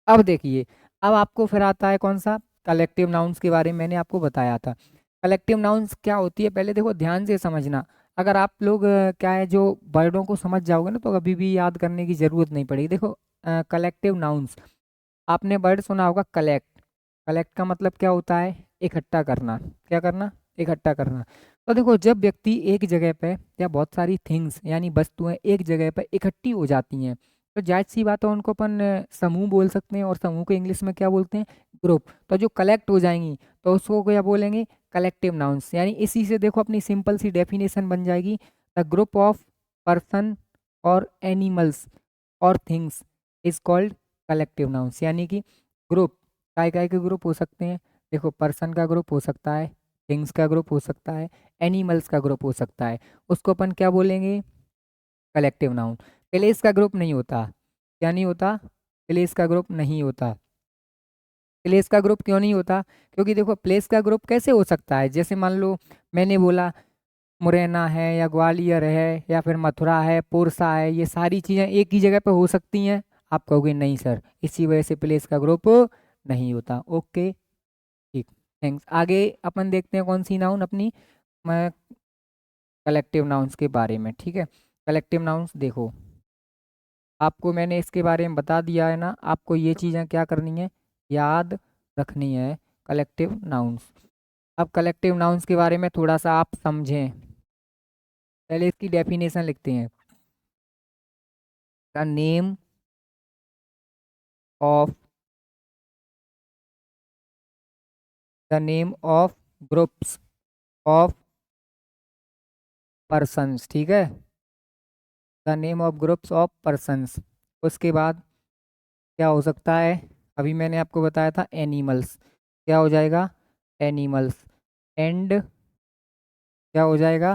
अब देखिए, अब आपको फिर आता है कौन सा, कलेक्टिव नाउन्स के बारे में मैंने आपको बताया था। कलेक्टिव नाउन्स क्या होती है, पहले देखो ध्यान से समझना। अगर आप लोग क्या है, जो वर्डों को समझ जाओगे ना, तो कभी भी याद करने की ज़रूरत नहीं पड़ेगी। देखो कलेक्टिव नाउन्स, आपने वर्ड सुना होगा कलेक्ट, कलेक्ट का मतलब क्या होता है, इकट्ठा करना, क्या करना, इकट्ठा करना। तो देखो जब व्यक्ति एक जगह पे, या बहुत सारी थिंग्स यानी वस्तुएं एक जगह पे इकट्ठी हो जाती हैं, तो जायज़ सी बात है उनको अपन समूह बोल सकते हैं, और समूह को इंग्लिश में क्या बोलते हैं, ग्रुप। तो जो कलेक्ट हो जाएंगी तो उसको क्या बोलेंगे, कलेक्टिव नाउन्स। यानी इसी से देखो अपनी सिंपल सी डेफिनेशन बन जाएगी, द ग्रुप ऑफ पर्सन और एनिमल्स और things is called collective nouns. यानी कि ग्रुप, काय के ग्रुप हो सकते हैं, देखो पर्सन का ग्रुप हो सकता है, थिंग्स का ग्रुप हो सकता है, एनिमल्स का ग्रुप हो सकता है, उसको अपन क्या बोलेंगे, कलेक्टिव नाउन। प्लेस का ग्रुप नहीं होता, क्या नहीं होता, प्लेस का ग्रुप नहीं होता। प्लेस का ग्रुप क्यों नहीं होता? क्योंकि देखो प्लेस का ग्रुप कैसे हो सकता है, जैसे मान लो मैंने बोला मुरैना है या ग्वालियर है या फिर मथुरा है, पुरसा है, ये सारी चीज़ें एक ही जगह पे हो सकती हैं। आप कहोगे नहीं सर, इसी वजह से प्लेस का ग्रुप नहीं होता। ओके, ठीक, थैंक्स। आगे अपन देखते हैं कौन सी नाउन अपनी, मैं कलेक्टिव नाउन्स के बारे में, ठीक है। कलेक्टिव नाउन्स देखो, आपको मैंने इसके बारे में बता दिया है ना, आपको ये चीज़ें क्या करनी है, याद रखनी है। कलेक्टिव नाउन्स, अब कलेक्टिव नाउन्स के बारे में थोड़ा सा आप समझें। पहले इसकी डेफिनेशन लिखते हैं। The name of the name of groups of persons, ठीक है, the name of groups of persons. उसके बाद क्या हो सकता है, अभी मैंने आपको बताया था एनिमल्स, क्या हो जाएगा, एनिमल्स। एंड क्या हो जाएगा,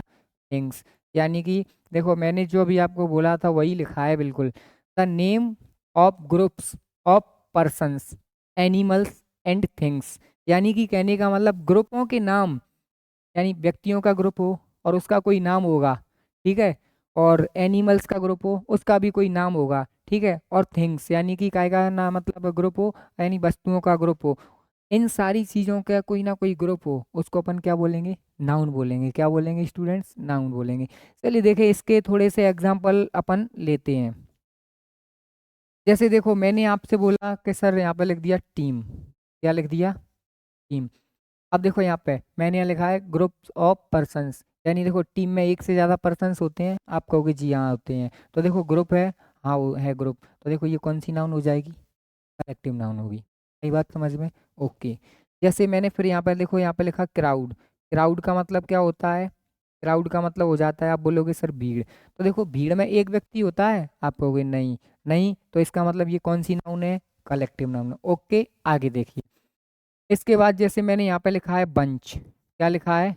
थिंग्स। यानी कि देखो मैंने जो भी आपको बोला था वही लिखा है बिल्कुल। The name of groups of persons, animals and things. यानी कि कहने का मतलब ग्रुपों के नाम, यानी व्यक्तियों का ग्रुप हो और उसका कोई नाम होगा, ठीक है, और एनिमल्स का ग्रुप हो उसका भी कोई नाम होगा, ठीक है, और थिंग्स यानी कि काय का नाम मतलब ग्रुप हो, यानी वस्तुओं का ग्रुप हो, इन सारी चीज़ों का कोई ना कोई ग्रुप हो, उसको अपन क्या बोलेंगे, नाउन बोलेंगे। क्या बोलेंगे स्टूडेंट्स, नाउन बोलेंगे। चलिए देखिए इसके थोड़े से एग्जाम्पल अपन लेते हैं। जैसे देखो मैंने आपसे बोला कि सर यहाँ पे लिख दिया टीम, क्या लिख दिया, टीम। अब देखो यहाँ पे मैंने यहाँ लिखा है ग्रुप्स ऑफ पर्सन्स, यानी देखो टीम में एक से ज़्यादा पर्सन्स होते हैं, आप कहोगे जी हाँ होते हैं, तो देखो ग्रुप है, हाँ वो है ग्रुप, तो देखो ये कौन सी नाउन हो जाएगी, कलेक्टिव नाउन होगी। सही बात समझ में, ओके। जैसे मैंने फिर यहाँ पे देखो यहाँ पे लिखा क्राउड, क्राउड का मतलब क्या होता है, क्राउड का मतलब हो जाता है, आप बोलोगे सर भीड़, तो देखो भीड़ में एक व्यक्ति होता है, आप कहोगे नहीं, नहीं, तो इसका मतलब ये कौन सी नाउन है, कलेक्टिव नाउन है। ओके, आगे देखिए। इसके बाद जैसे मैंने यहाँ पे लिखा है बंच, क्या लिखा है,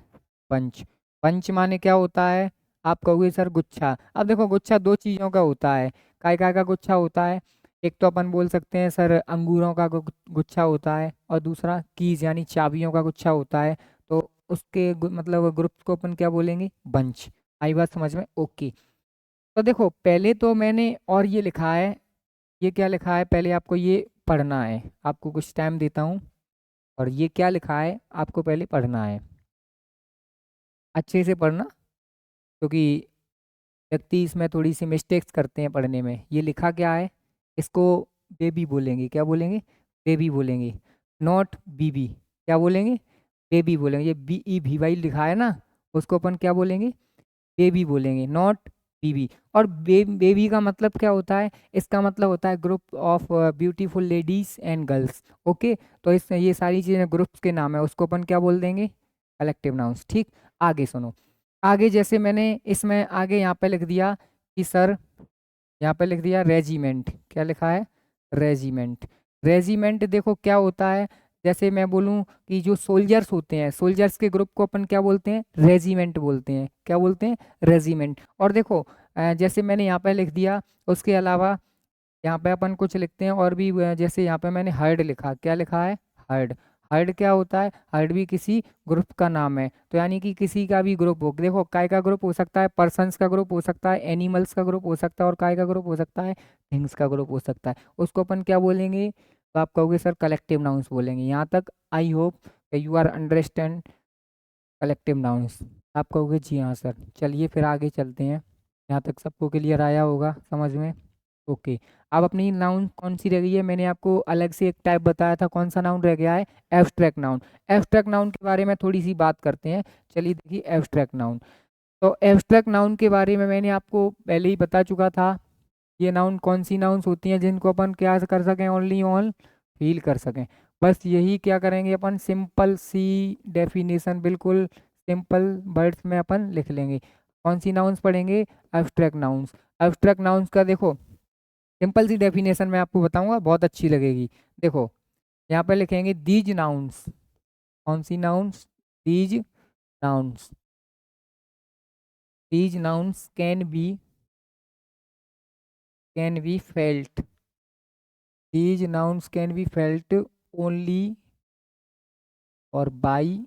बंच। बंच माने क्या होता है, आप कहोगे सर गुच्छा। अब देखो गुच्छा दो चीज़ों का होता है, काय का गुच्छा होता है, एक तो अपन बोल सकते हैं सर अंगूरों का गुच्छा होता है, और दूसरा कीज यानी चाबियों का गुच्छा होता है। तो उसके मतलब ग्रुप को अपन क्या बोलेंगे, बंच। आई बात समझ में, ओके। तो देखो पहले तो मैंने और ये लिखा है, ये क्या लिखा है, पहले आपको ये पढ़ना है, आपको कुछ टाइम देता हूँ, और ये क्या लिखा है आपको पहले पढ़ना है, अच्छे से पढ़ना, क्योंकि व्यक्ति इसमें थोड़ी सी मिस्टेक्स करते हैं पढ़ने में। ये लिखा क्या है, इसको बेबी बोलेंगे, क्या बोलेंगे, बेबी बोलेंगे, नॉट बीबी। क्या बोलेंगे, बेबी बोलेंगे। ये बी ई भी वाई लिखा है ना, उसको अपन क्या बोलेंगे, बेबी बोलेंगे, नॉट बीबी। और बेबी का मतलब क्या होता है, इसका मतलब होता है group of beautiful ladies and girls. Okay, तो इस ये सारी चीज़ें ग्रुप्स के नाम है, उसको अपन क्या बोल देंगे, कलेक्टिव नाउन्स। ठीक, आगे सुनो। आगे जैसे मैंने इसमें आगे यहाँ पे लिख दिया कि सर, यहाँ पे लिख दिया रेजिमेंट, क्या लिखा है, रेजिमेंट। रेजिमेंट देखो क्या होता है, जैसे मैं बोलूँ कि जो सोल्जर्स होते हैं, सोल्जर्स के ग्रुप को अपन क्या बोलते हैं, रेजिमेंट बोलते हैं। क्या बोलते हैं, रेजिमेंट। और देखो जैसे मैंने यहाँ पे लिख दिया, उसके अलावा यहाँ पे अपन कुछ लिखते हैं और भी जैसे यहाँ पे मैंने हर्ड लिखा, क्या लिखा है, हर्ड। हर्ड क्या होता है, हर्ड भी किसी ग्रुप का नाम है, तो यानी कि किसी का भी ग्रुप हो, देखो काय का ग्रुप हो सकता है, पर्सन्स का ग्रुप हो सकता है, एनिमल्स का ग्रुप हो सकता है, और काय का ग्रुप हो सकता है, थिंग्स का ग्रुप हो सकता है। उसको अपन क्या बोलेंगे, तो आप कहोगे सर कलेक्टिव नाउन्स बोलेंगे। यहाँ तक I hope you are understand collective nouns. आप कहोगे जी हाँ सर। चलिए फिर आगे चलते हैं, यहाँ तक सबको क्लियर आया होगा समझ में, ओके। अब अपनी नाउन कौन सी रह गई है, मैंने आपको अलग से एक टाइप बताया था, कौन सा नाउन रह गया है, एब्स्ट्रैक्ट नाउन। एब्स्ट्रैक्ट नाउन के बारे में थोड़ी सी बात करते हैं। चलिए देखिए एब्स्ट्रैक्ट नाउन, तो एब्स्ट्रैक्ट नाउन के बारे में मैंने आपको पहले ही बता चुका था। ये नाउन कौन सी नाउन्स होती हैं जिनको अपन क्या कर सकें, ओनली ऑन फील कर सकें। बस यही क्या करेंगे अपन, सिंपल सी डेफिनेशन, बिल्कुल सिंपल वर्ड्स में अपन लिख लेंगे। कौन सी नाउन्स पढ़ेंगे, एब्स्ट्रैक्ट नाउन्स। एब्स्ट्रैक्ट नाउन्स का देखो सिंपल सी डेफिनेशन मैं आपको बताऊंगा, बहुत अच्छी लगेगी। देखो यहाँ पे लिखेंगे दीज नाउन्स, कौन सी nouns, these nouns. These nouns can be felt, these nouns can be felt only or by,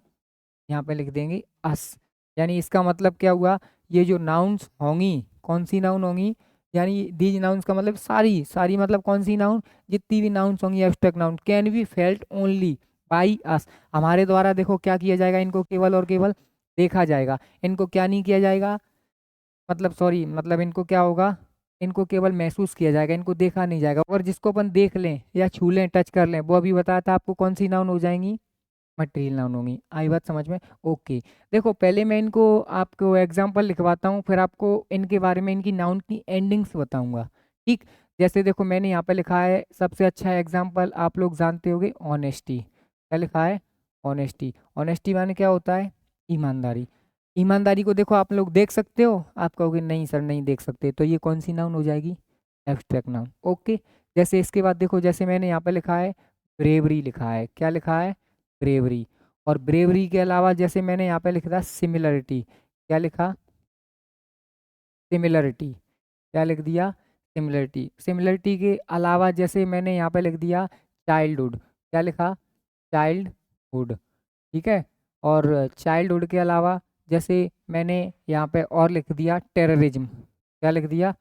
यहाँ पे लिख देंगे अस। यानी इसका मतलब क्या हुआ, ये जो नाउन्स होंगी, कौन सी नाउन होंगी, यानी दीज नाउन्स का मतलब सारी सारी मतलब कौन सी नाउन, जितनी भी नाउन्स होंगी abstract noun can be felt only by us, हमारे द्वारा देखो क्या किया जाएगा, इनको केवल और केवल देखा जाएगा, इनको क्या नहीं किया जाएगा, मतलब सॉरी मतलब इनको क्या होगा, इनको केवल महसूस किया जाएगा, इनको देखा नहीं जाएगा। और जिसको अपन देख लें या छू लें टच कर लें, वो अभी बताया था आपको कौन सी नाउन हो जाएंगी, मटेरियल नाउन होंगी। आई बात समझ में? ओके। देखो पहले मैं इनको आपको एग्जांपल लिखवाता हूँ, फिर आपको इनके बारे में इनकी नाउन की एंडिंग्स बताऊंगा। ठीक, जैसे देखो मैंने यहाँ पे लिखा है सबसे अच्छा एग्जांपल आप लोग जानते होंगे ऑनेस्टी। क्या लिखा है? ऑनेस्टी। ऑनेस्टी माने क्या होता है? ईमानदारी। ईमानदारी को देखो आप लोग देख सकते हो, आप कहोगे नहीं सर नहीं देख सकते, तो ये कौन सी नाउन हो जाएगी? Abstract noun. ओके। जैसे इसके बाद देखो, जैसे मैंने यहाँ पे लिखा है ब्रेवरी लिखा है। क्या लिखा है? ब्रेवरी। और ब्रेवरी के अलावा जैसे मैंने यहाँ पे लिखा था सिमिलरिटी। क्या लिखा? सिमिलरिटी। क्या लिख दिया? सिमिलरिटी। सिमिलरिटी के अलावा जैसे मैंने यहाँ पे लिख दिया चाइल्डहुड। क्या लिखा? चाइल्डहुड। ठीक है। और चाइल्डहुड के अलावा जैसे मैंने यहाँ पे और लिख दिया टेररिज्म। क्या लिख दिया?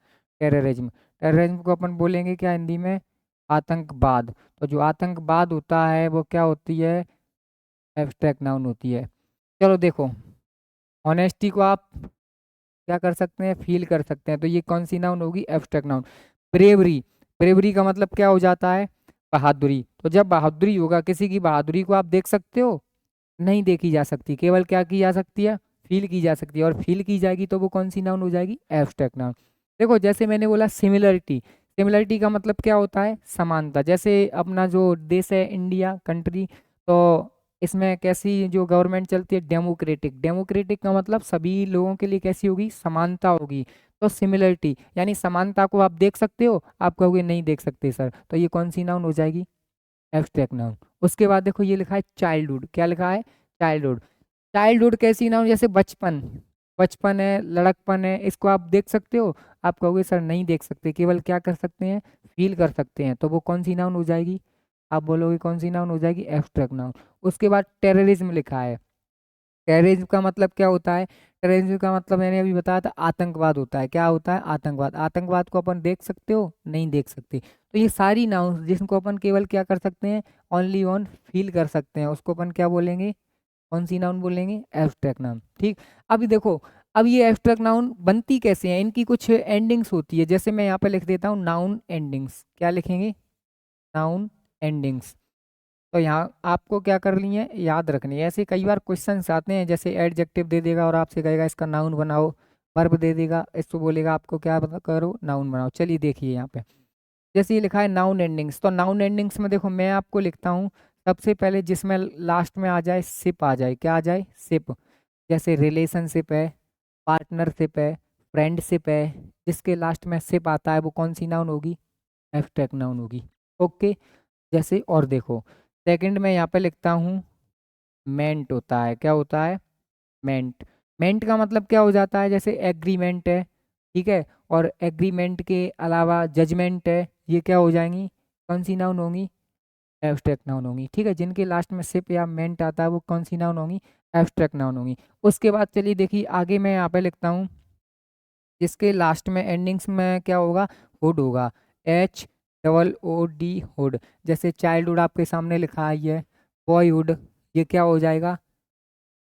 टेररिज्म। टेररिज्म को अपन बोलेंगे क्या हिंदी में? आतंकवाद। तो जो आतंकवाद होता है वो क्या होती है? एब्स्ट्रैक्ट नाउन होती है। चलो देखो, ऑनेस्टी को आप क्या कर सकते हैं? फील कर सकते हैं, तो ये कौन सी नाउन होगी? Abstract noun. ब्रेवरी। ब्रेवरी का मतलब क्या हो जाता है? बहादुरी। तो जब बहादुरी होगा, किसी की बहादुरी को आप देख सकते हो? नहीं देखी जा सकती, केवल क्या की जा सकती है? फील की जा सकती है, और फील की जाएगी तो वो कौन सी नाउन हो जाएगी? Abstract noun. देखो जैसे मैंने बोला सिमिलरिटी। सिमिलरिटी का मतलब क्या होता है? समानता। जैसे अपना जो देश है इंडिया कंट्री, तो इसमें कैसी जो गवर्नमेंट चलती है? डेमोक्रेटिक। डेमोक्रेटिक का मतलब सभी लोगों के लिए कैसी होगी? समानता होगी। तो सिमिलरिटी यानी समानता को आप देख सकते हो, आप कहोगे नहीं देख सकते सर, तो ये कौन सी नाउन हो जाएगी? Abstract noun. उसके बाद देखो ये लिखा है चाइल्डहुड। क्या लिखा है? चाइल्डहुड। चाइल्डहुड कैसी नाउन? जैसे बचपन। बचपन है, लड़कपन है, इसको आप देख सकते हो? आप कहोगे सर नहीं देख सकते, केवल क्या कर सकते हैं? फील कर सकते हैं, तो वो कौन सी नाउन हो जाएगी? आप बोलोगे कौन सी नाउन हो जाएगी? Abstract noun. उसके बाद टेररिज्म लिखा है। टेररिज्म का मतलब क्या होता है? टेररिज्म का मतलब मैंने अभी बताया था आतंकवाद होता है। क्या होता है? आतंकवाद। आतंकवाद को अपन देख सकते हो? नहीं देख सकते। तो ये सारी नाउन जिनको अपन केवल क्या कर सकते हैं? ओनली ऑन फील कर सकते हैं, उसको अपन क्या बोलेंगे? कौन सी नाउन बोलेंगे? Abstract noun. ठीक। अभी देखो, अब ये एब्स्ट्रैक्ट नाउन बनती कैसे हैं? इनकी कुछ एंडिंग्स होती है, जैसे मैं यहाँ पे लिख देता हूँ नाउन एंडिंग्स। क्या लिखेंगे? Noun endings. तो यहाँ आपको क्या करनी है? याद रखनी है। ऐसे कई बार क्वेश्चंस आते हैं, जैसे एडजेक्टिव दे देगा और आपसे कहेगा इसका नाउन बनाओ, वर्ब दे देगा, इसको बोलेगा आपको क्या बता करो? नाउन बनाओ। चलिए देखिए यहाँ पे, जैसे ये लिखा है नाउन एंडिंग्स, तो नाउन एंडिंग्स में देखो मैं आपको लिखता हूँ सबसे पहले जिसमें लास्ट में आ जाए सिप आ जाए। क्या आ जाए? सिप। जैसे रिलेशनशिप है, पार्टनरशिप है, फ्रेंडशिप है, जिसके लास्ट में सिप आता है वो कौन सी नाउन होगी? एब्स्ट्रैक्ट नाउन होगी। ओके। जैसे और देखो, सेकंड में यहाँ पे लिखता हूँ मेंट होता है। क्या होता है? मेंट। मेंट का मतलब क्या हो जाता है? जैसे एग्रीमेंट है, ठीक है, और एग्रीमेंट के अलावा जजमेंट है, ये क्या हो जाएंगी? कौन सी नाउन होंगी? एब्स्ट्रैक्ट नाउन होंगी। ठीक है, जिनके लास्ट में सिप या मेंट आता है वो कौन सी नाउन होंगी? एब्स्ट्रैक्ट नाउन होंगी। उसके बाद चलिए देखिए आगे मैं यहाँ पे लिखता हूँ जिसके लास्ट में एंडिंग्स में क्या होगा? हुड होगा। HOOD hood. जैसे चाइल्डहुड आपके सामने लिखा है ये बॉयहुड, ये क्या हो जाएगा?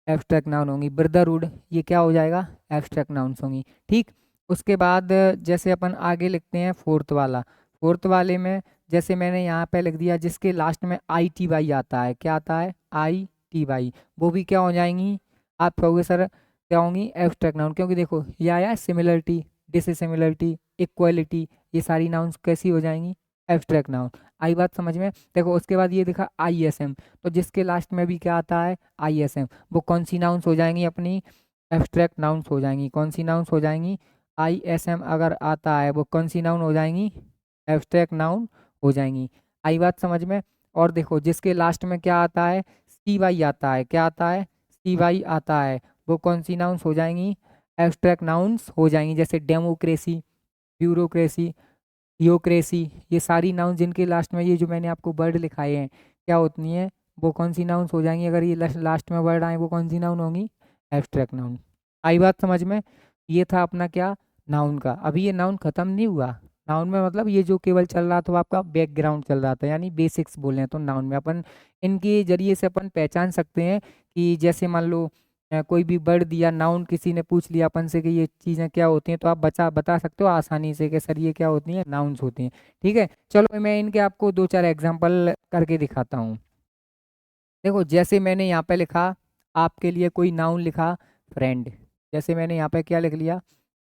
एब्स्ट्रैक्ट नाउन होंगी। ब्रदरहुड, ये क्या हो जाएगा? एब्स्ट्रैक्ट नाउन्स होंगी। ठीक। उसके बाद जैसे अपन आगे लिखते हैं फोर्थ वाला। फोर्थ वाले में जैसे मैंने यहाँ पे लिख दिया जिसके लास्ट में ITY आता है। क्या आता है? ITY। वो भी क्या हो जाएंगी? आप कहोगे सर क्या होंगी? Abstract noun. क्योंकि देखो ये आया सिमिलरिटी, डिसिमिलरिटी, इक्वलिटी, ये सारी नाउन्स कैसी हो जाएंगी? Abstract noun. आई बात समझ में? देखो उसके बाद ये देखा ISM, तो जिसके लास्ट में भी क्या आता है? ISM, वो कौन सी नाउन्स हो जाएंगी अपनी? एब्स्ट्रैक्ट नाउन्स हो जाएंगी। कौन सी नाउन्स हो जाएंगी? ISM अगर आता है वो कौन सी नाउन हो जाएंगी? एब्स्ट्रैक्ट नाउन हो जाएंगी। आई बात समझ में? और देखो जिसके लास्ट में क्या आता है? CY आता है। क्या आता है? CY आता है, वो कौन सी नाउन्स हो जाएंगी? एब्स्ट्रैक्ट नाउन्स हो जाएंगी। जैसे डेमोक्रेसी, ब्यूरोक्रेसी, थियोक्रेसी, ये सारी नाउन जिनके लास्ट में ये जो मैंने आपको वर्ड लिखाए हैं, क्या होती हैं, वो कौन सी नाउन्स हो जाएंगी अगर ये लास्ट में वर्ड आए, वो कौन सी नाउन होंगी, एब्स्ट्रैक्ट नाउन। आई बात समझ में। ये था अपना क्या, नाउन का। अभी ये नाउन खत्म नहीं हुआ। नाउन में मतलब ये जो केवल चल रहा था वो आपका बैकग्राउंड चल रहा था, यानी बेसिक्स बोल रहे हैं। तो नाउन में अपन इनके जरिए से अपन पहचान सकते हैं कि जैसे मान लो कोई भी वर्ड दिया, नाउन किसी ने पूछ लिया अपन से कि ये चीज़ें क्या होती हैं, तो आप बता सकते हो आसानी से कि सर ये क्या होती हैं, नाउन्स होती हैं। ठीक है, चलो मैं इनके आपको दो चार एग्जांपल करके दिखाता हूँ। देखो जैसे मैंने यहाँ पे लिखा आपके लिए कोई नाउन लिखा, फ्रेंड। जैसे मैंने यहाँ पे क्या लिख लिया,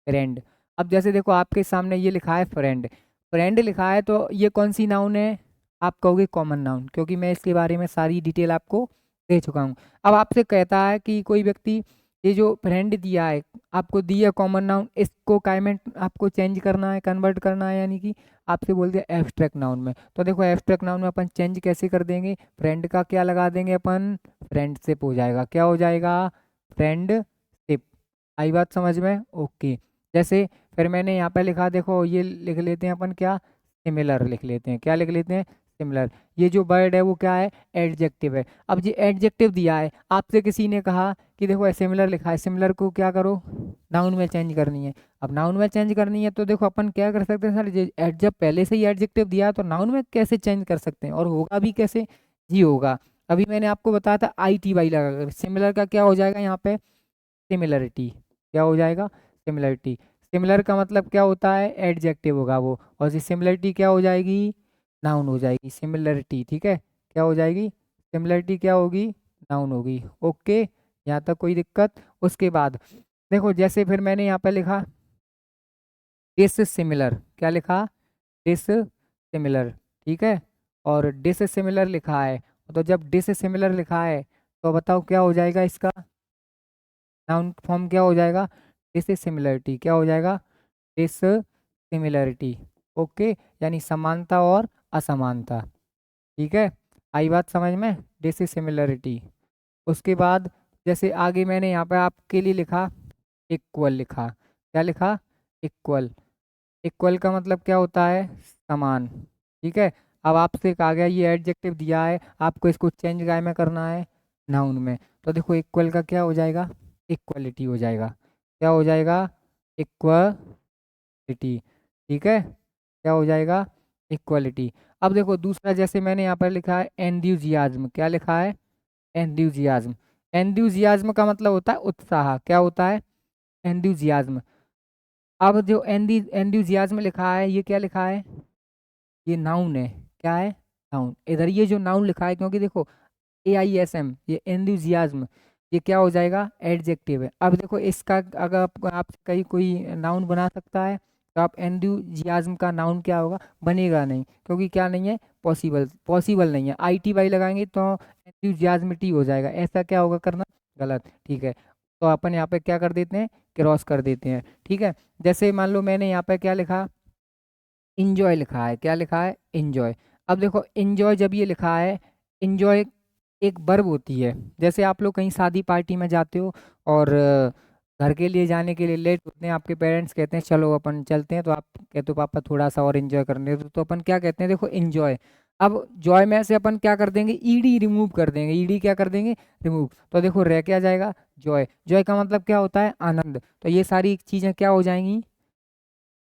फ्रेंड। अब जैसे देखो आपके सामने ये लिखा है फ्रेंड, फ्रेंड लिखा है, तो ये कौन सी नाउन है, आप कहोगे कॉमन नाउन, क्योंकि मैं इसके बारे में सारी डिटेल आपको दे चुका हूँ। अब आपसे कहता है कि कोई व्यक्ति ये जो फ्रेंड दिया है, आपको दिया कॉमन नाउन, इसको काय में आपको चेंज करना है, कन्वर्ट करना है, यानी कि आपसे बोल दिया एब्स्ट्रैक्ट नाउन में। तो देखो एब्स्ट्रैक्ट नाउन में अपन चेंज कैसे कर देंगे, फ्रेंड का क्या लगा देंगे अपन, फ्रेंडशिप हो जाएगा। क्या हो जाएगा, फ्रेंडशिप। आई बात समझ में, ओके। जैसे फिर मैंने यहाँ पे लिखा, देखो ये लिख लेते हैं अपन क्या, सिमिलर लिख लेते हैं। क्या लिख लेते हैं, सिमिलर। ये जो वर्ड है वो क्या है, एडजेक्टिव है। अब ये एडजेक्टिव दिया है, आपसे किसी ने कहा कि देखो सिमिलर लिखा है, सिमिलर को क्या करो, नाउन में चेंज करनी है। अब नाउन में चेंज करनी है तो देखो अपन क्या कर सकते हैं सर, जब पहले से ही एडजेक्टिव दिया है तो नाउन में कैसे चेंज कर सकते हैं, और होगा भी कैसे, जी होगा। अभी मैंने आपको बताया था ITY लगाकर, सिमिलर का क्या हो जाएगा यहाँ पे, सिमिलरिटी। क्या हो जाएगा, सिमिलरिटी। सिमिलर का मतलब क्या होता है, एडजेक्टिव होगा वो, और सिमिलरिटी क्या हो जाएगी, नाउन हो जाएगी, सिमिलरिटी। ठीक है, क्या हो जाएगी, सिमिलरिटी क्या होगी, नाउन होगी। ओके, यहाँ तक कोई दिक्कत। उसके बाद देखो जैसे फिर मैंने यहाँ पे लिखा डिस सिमिलर, क्या लिखा, डिस सिमिलर। ठीक है, और डिस सिमिलर लिखा है, तो जब डिस सिमिलर लिखा है तो बताओ क्या हो जाएगा इसका, नाउन फॉर्म क्या हो जाएगा, डिस सिमिलरिटी। क्या हो जाएगा, डिस सिमिलरिटी। ओके, यानी समानता और असमानता। ठीक है, आई बात समझ में, डिस सिमिलरिटी। उसके बाद जैसे आगे मैंने यहाँ पे आपके लिए लिखा इक्वल लिखा। क्या लिखा, इक्वल। इक्वल का मतलब क्या होता है, समान। ठीक है, अब आपसे कहा गया ये एडजेक्टिव दिया है, आपको इसको चेंज काय में करना है, नाउन में। तो देखो इक्वल का क्या हो जाएगा, इक्वलिटी हो जाएगा। क्या हो जाएगा, इक्वलिटी। ठीक है, क्या हो जाएगा, इक्वलिटी। अब देखो दूसरा, जैसे मैंने यहाँ पर लिखा है एंथुसियाज्म। क्या लिखा है, एंथुसियाज्म। एंथुसियाज्म का मतलब होता है उत्साह। क्या होता है, एंथुसियाज्म। अब जो एंथुसियाज्म लिखा है, ये क्या लिखा है, ये नाउन है। क्या है, नाउन। इधर ये जो नाउन लिखा है, क्योंकि देखो AISM, ये एंथुसियाज्म, ये क्या हो जाएगा, एडजेक्टिव है। अब देखो इसका अगर आप कहीं कोई नाउन बना सकता है, तो आप एंथुसियाज्म का नाउन क्या होगा, बनेगा नहीं, क्योंकि क्या नहीं है, पॉसिबल नहीं है। ITY लगाएंगे तो एंथुसियाज्मिटी हो जाएगा, ऐसा क्या होगा करना, गलत। ठीक है, तो अपन यहाँ पे क्या कर देते हैं, क्रॉस कर देते हैं। ठीक है, जैसे मान लो मैंने यहाँ पे क्या लिखा, इंजॉय लिखा है। क्या लिखा है, इंजॉय। अब देखो इंजॉय जब ये लिखा है, इंजॉय एक वर्ब होती है। जैसे आप लोग कहीं शादी पार्टी में जाते हो और घर के लिए जाने के लिए लेट होते हैं, आपके पेरेंट्स कहते हैं चलो अपन चलते हैं, तो आप कहते हो पापा थोड़ा सा और एंजॉय करने दो, तो अपन क्या कहते हैं, देखो इंजॉय। अब जॉय में से अपन क्या कर देंगे, ईडी रिमूव कर देंगे, ईडी क्या कर देंगे, रिमूव। तो देखो रह क्या जाएगा, जॉय। जॉय का मतलब क्या होता है, आनंद। तो ये सारी चीज़ें क्या हो जाएंगी,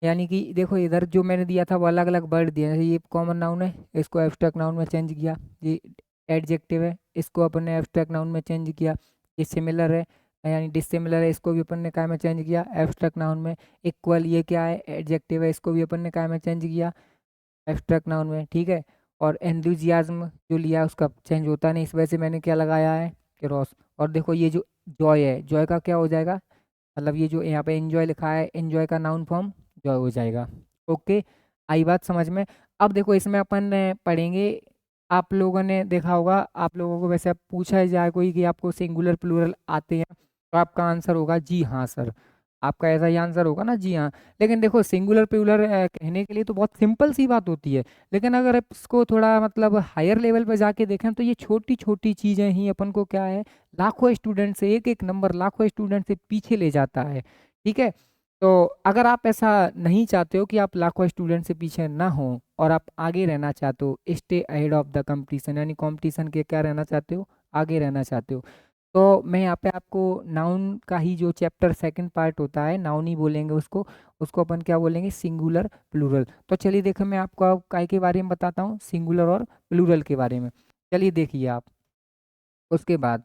यानी कि देखो इधर जो मैंने दिया था वो अलग अलग वर्ड दिए, जैसे ये कॉमन नाउन है, इसको एब्स्ट्रैक्ट नाउन में चेंज किया। ये एडजेक्टिव है, इसको अपन ने एब्स्ट्रैक्ट नाउन में चेंज किया। ये सिमिलर है, यानी डिसिमिलर है, इसको भी अपन ने काय में चेंज किया, एब्स्ट्रैक्ट नाउन में। इक्वल, ये क्या है, एडजेक्टिव है, इसको भी अपन ने काय में चेंज किया, एब्स्ट्रैक्ट नाउन में। ठीक है, और एंथुसियाज्म जो लिया उसका चेंज होता नहीं, इस वजह से मैंने क्या लगाया है, क्रॉस। और देखो ये जो जॉय है, जॉय का क्या हो जाएगा, मतलब ये जो यहाँ पे एंजॉय लिखा है, एंजॉय का नाउन फॉर्म जॉय हो जाएगा। ओके, आई बात समझ में। अब देखो इसमें अपन पढ़ेंगे, आप लोगों ने देखा होगा, आप लोगों को वैसे अब पूछा जाए कोई कि आपको सिंगुलर प्लूरल आते हैं, तो आपका आंसर होगा जी हाँ सर। आपका ऐसा ही आंसर होगा ना, जी हाँ। लेकिन देखो सिंगुलर प्लूरल कहने के लिए तो बहुत सिंपल सी बात होती है, लेकिन अगर आप इसको थोड़ा मतलब हायर लेवल पर जाके देखें तो ये छोटी छोटी चीज़ें ही अपन को क्या है, लाखों स्टूडेंट से एक एक नंबर, लाखों स्टूडेंट से पीछे ले जाता है। ठीक है, तो अगर आप ऐसा नहीं चाहते हो कि आप लाखों स्टूडेंट से पीछे ना हो और आप आगे रहना चाहते हो, stay ahead of the competition, यानी कंपटीशन के क्या रहना चाहते हो, आगे रहना चाहते हो, तो मैं यहाँ पे आपको नाउन का ही जो चैप्टर सेकंड पार्ट होता है, नाउन ही बोलेंगे उसको, उसको अपन क्या बोलेंगे, सिंगुलर प्लूरल। तो चलिए देखो, मैं आपको अब काय के बारे में बताता हूँ, सिंगुलर और प्लूरल के बारे में। चलिए देखिए आप, उसके बाद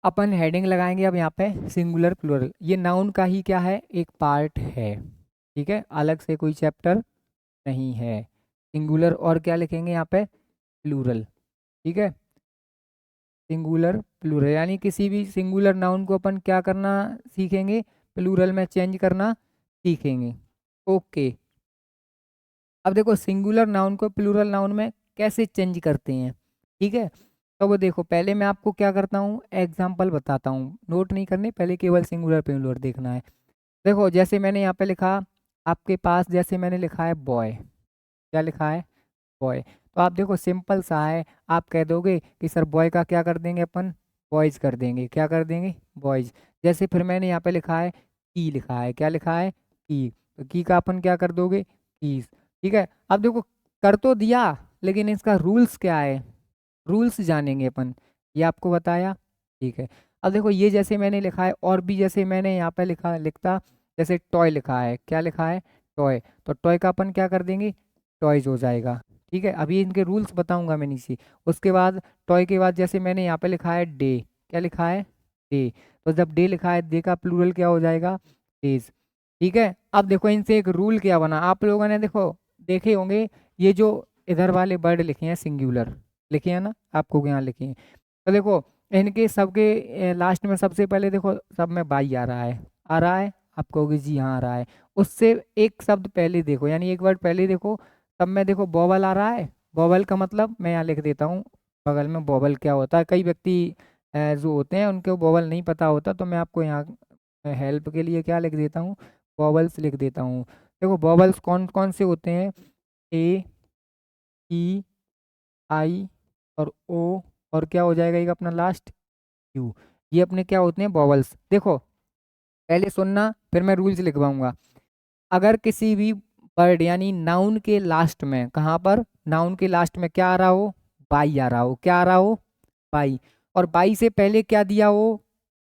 अपन हेडिंग लगाएंगे अब यहाँ पे सिंगुलर प्लूरल, ये नाउन का ही क्या है, एक पार्ट है, ठीक है, अलग से कोई चैप्टर नहीं है। सिंगुलर और क्या लिखेंगे यहाँ पे, प्लूरल, ठीक है, सिंगुलर प्लूरल, यानी किसी भी सिंगुलर नाउन को अपन क्या करना सीखेंगे, प्लूरल में चेंज करना सीखेंगे। ओके, अब देखो सिंगुलर नाउन को प्लूरल नाउन में कैसे चेंज करते हैं, ठीक है। तो वो देखो, पहले मैं आपको क्या करता हूँ, एग्जाम्पल बताता हूँ, नोट नहीं करने, पहले केवल सिंगुलर प्लूरल देखना है। देखो जैसे मैंने यहाँ पे लिखा, आपके पास जैसे मैंने लिखा है बॉय, क्या लिखा है, बॉय, तो आप देखो सिंपल सा है, आप कह दोगे कि सर बॉय का क्या कर देंगे अपन, बॉयज कर देंगे, क्या कर देंगे, बॉयज। जैसे फिर मैंने यहाँ पे लिखा है की, लिखा है, क्या लिखा है, की, तो की का अपन क्या कर दोगे, कीज, ठीक है। अब देखो कर तो दिया, लेकिन इसका रूल्स क्या है, रूल्स जानेंगे अपन, ये आपको बताया, ठीक है। अब देखो ये जैसे मैंने लिखा है, और भी जैसे मैंने यहाँ पे लिखता, जैसे टॉय लिखा है, क्या लिखा है, टॉय, तो टॉय का अपन क्या कर देंगे, टॉयज हो जाएगा, ठीक है। अभी इनके रूल्स बताऊंगा मैं नीचे। उसके बाद टॉय के बाद जैसे मैंने यहाँ पे लिखा है डे, क्या लिखा है, डे, तो जब डे लिखा है, डे का प्लूरल क्या हो जाएगा, डेज, ठीक है। अब देखो इनसे एक रूल क्या बना, आप लोगों ने देखो देखे होंगे, ये जो इधर वाले वर्ड लिखे हैं सिंगुलर, लिखे हैं ना, आपको यहाँ लिखे हैं, तो देखो इनके सबके लास्ट में सबसे पहले देखो सब में बाई आ रहा है, आ रहा है, आप कहोगे जी हाँ आ रहा है, उससे एक शब्द पहले देखो, यानी एक वर्ड पहले देखो, तब में देखो बॉबल आ रहा है, बॉबल का मतलब मैं यहाँ लिख देता हूँ बगल में, बॉबल क्या होता है, कई व्यक्ति जो होते हैं उनको बॉबल नहीं पता होता, तो मैं आपको यहाँ हेल्प के लिए क्या लिख देता हूँ, बॉबल्स लिख देता हूँ। देखो बॉबल्स कौन कौन से होते हैं, ए, ई, आई और ओ, और क्या हो जाएगा एक अपना लास्ट, यू, ये अपने क्या होते हैं, बॉबल्स। देखो पहले सुनना, फिर मैं रूल्स लिखवाऊंगा। अगर किसी भी वर्ड यानी नाउन के लास्ट में, कहाँ पर, नाउन के लास्ट में क्या आ रहा हो, बाई आ रहा हो, क्या आ रहा हो, बाई, और बाई से पहले क्या दिया हो,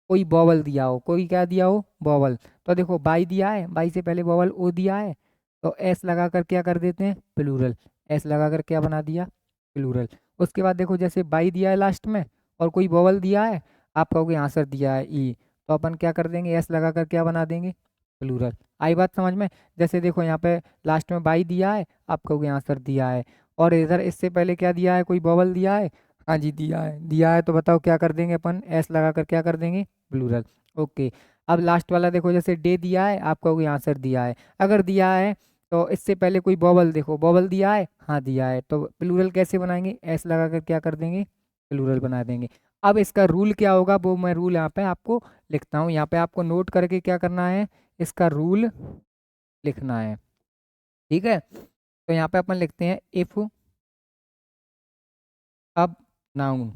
कोई बॉबल दिया हो, कोई क्या दिया हो, बॉबल, तो देखो बाई दिया है, बाई से पहले बॉबल ओ दिया है, तो एस लगा कर क्या कर देते हैं, प्लूरल, एस लगा कर क्या बना दिया, प्लूरल। उसके बाद देखो जैसे बाई दिया है लास्ट में और कोई बॉबल दिया है, आप कहोगे आंसर दिया है ई, तो अपन क्या कर देंगे, एस लगा कर क्या बना देंगे, प्लूरल। आई बात समझ में। जैसे देखो यहाँ पे लास्ट में बाई दिया है, आप कहोगे आंसर दिया है, और इधर इससे पहले क्या दिया है, कोई बॉबल दिया है, हाँ जी दिया है, दिया है, तो बताओ क्या कर देंगे अपन, एस लगा कर क्या कर देंगे, प्लूरल। ओके, अब लास्ट वाला देखो, जैसे डे दिया है, आप कहोगे आंसर दिया है, अगर दिया है तो इससे पहले कोई बॉबल, देखो बॉबल दिया है, हाँ दिया है, तो प्लूरल कैसे बनाएंगे, एस लगा कर क्या कर देंगे, प्लूरल बना देंगे। अब इसका रूल क्या होगा, वो मैं रूल यहाँ पे आपको लिखता हूँ, यहाँ पे आपको नोट करके क्या करना है, इसका रूल लिखना है, ठीक है। तो यहाँ पे अपन लिखते हैं, इफ, अब noun,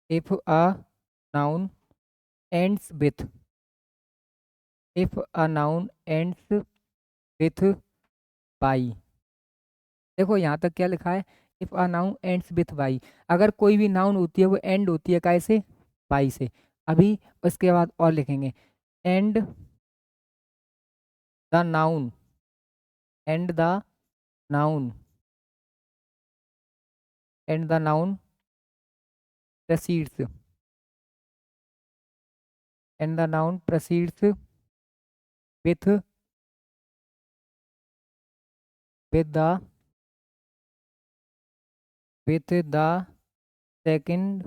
if a noun ends with, if a noun ends with by, देखो यहाँ तक क्या लिखा है, if a noun ends with by, अगर कोई भी नाउन होती है वो एंड होती है कैसे, बाई से। अभी उसके बाद और लिखेंगे, and the noun, and the noun, and the noun proceeds, and the noun proceeds with the with the second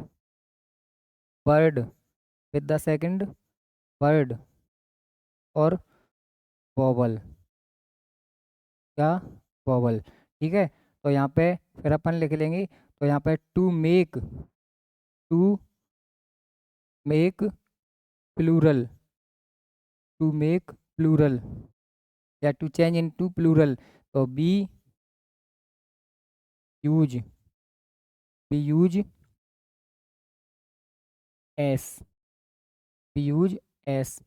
word, with the second word और vowel, क्या, vowel, ठीक है। तो यहाँ पे फिर अपन लिख लेंगे, तो यहाँ पे to make plural, to make plural या to change into plural, तो use we use s, we use S,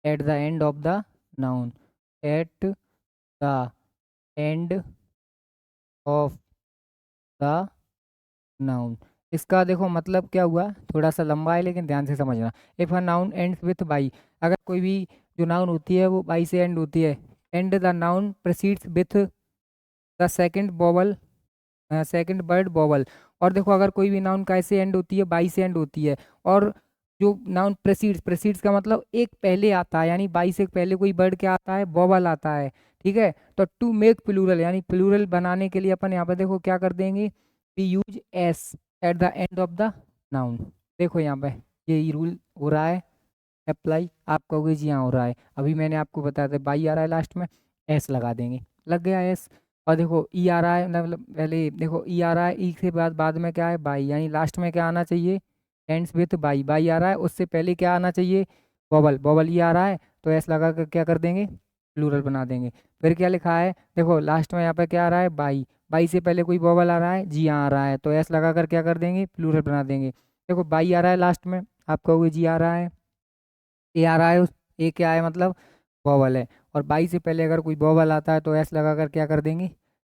at the end of the noun, at the end of the noun. इसका देखो मतलब क्या हुआ, थोड़ा सा लंबा है लेकिन ध्यान से समझना। If a noun ends with by, अगर कोई भी जो नाउन होती है वो बाई से एंड होती है, and the noun proceeds with the second vowel, second word vowel. और देखो अगर कोई भी नाउन कैसे एंड होती है, बाई से एंड होती है, और जो नाउन प्रेसीड्स, प्रेसीड्स का मतलब एक पहले आता है, यानी बाई से पहले कोई वर्ड क्या आता है, बॉबल आता है। ठीक है, तो टू मेक प्लूरल, यानी प्लूरल बनाने के लिए अपन यहाँ पर देखो क्या कर देंगे, we use S at the end of the noun. देखो यहाँ पे ये रूल हो रहा है अप्लाई, आप कहोगे जी हाँ हो रहा है, अभी मैंने आपको बताया था बाई आ रहा है लास्ट में, एस लगा देंगे, लग गया एस। और देखो ई आ रहा है, मतलब पहले देखो ई आ रहा है, ई के बाद में क्या है, बाई, यानी लास्ट में क्या आना चाहिए, एंड्स विथ बाई, बाई आ रहा है, उससे पहले क्या आना चाहिए, बॉबल, बॉबल ई आ रहा है, तो एस लगा कर क्या कर देंगे, प्लूरल बना देंगे। फिर क्या लिखा है, देखो लास्ट में यहाँ पे क्या आ रहा है, बाई, बाई से पहले कोई बॉबल आ रहा है, जी हाँ आ रहा है, तो एस लगा कर क्या कर देंगे, प्लूरल बना देंगे। देखो बाई आ रहा है लास्ट में, आप कहोगे जी आ रहा है, ए आ रहा है, उस ए क्या है मतलब बॉबल है, और बाई से पहले अगर कोई बॉबल आता है तो एस लगा कर क्या कर देंगे,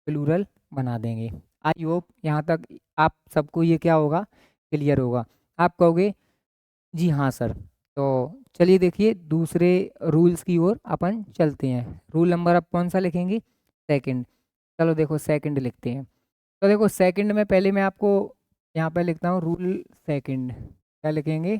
प्लूरल बना देंगे। आई होप यहाँ तक आप सबको ये क्या होगा, क्लियर होगा। आप कहोगे जी हाँ सर। तो चलिए देखिए दूसरे रूल्स की ओर अपन चलते हैं। रूल नंबर आप कौन सा लिखेंगे, सेकंड। चलो देखो सेकंड लिखते हैं। तो देखो सेकंड में पहले मैं आपको यहाँ पे लिखता हूँ रूल सेकंड, क्या लिखेंगे,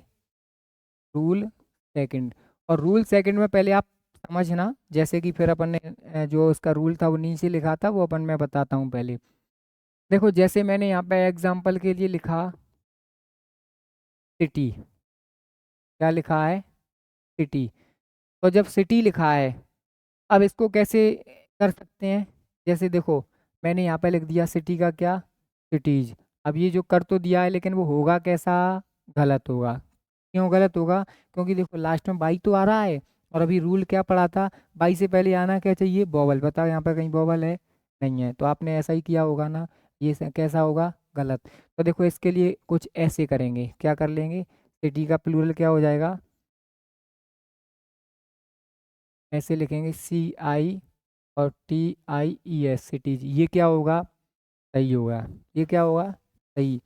रूल सेकंड। और रूल सेकंड में पहले आप समझना, जैसे कि फिर अपन ने जो उसका रूल था वो नीचे लिखा था, वो अपन मैं बताता हूँ पहले। देखो जैसे मैंने यहाँ पे एग्जाम्पल के लिए लिखा सिटी, क्या लिखा है, सिटी। तो जब सिटी लिखा है, अब इसको कैसे कर सकते हैं, जैसे देखो मैंने यहाँ पे लिख दिया सिटी का क्या, सिटीज। अब ये जो कर तो दिया है लेकिन वो होगा कैसा, गलत होगा। क्यों गलत होगा, क्योंकि देखो लास्ट में बाई तो आ रहा है, और अभी रूल क्या पढ़ा था, बाई से पहले आना क्या चाहिए, बॉबल। बताओ यहाँ पे कहीं बॉबल है, नहीं है, तो आपने ऐसा ही किया होगा ना, ये कैसा होगा, गलत। तो देखो इसके लिए कुछ ऐसे करेंगे, क्या कर लेंगे, सिटी का प्लूरल क्या हो जाएगा, ऐसे लिखेंगे सी आई और T I e S, cities, ये क्या होगा, सही होगा, ये क्या होगा, सही।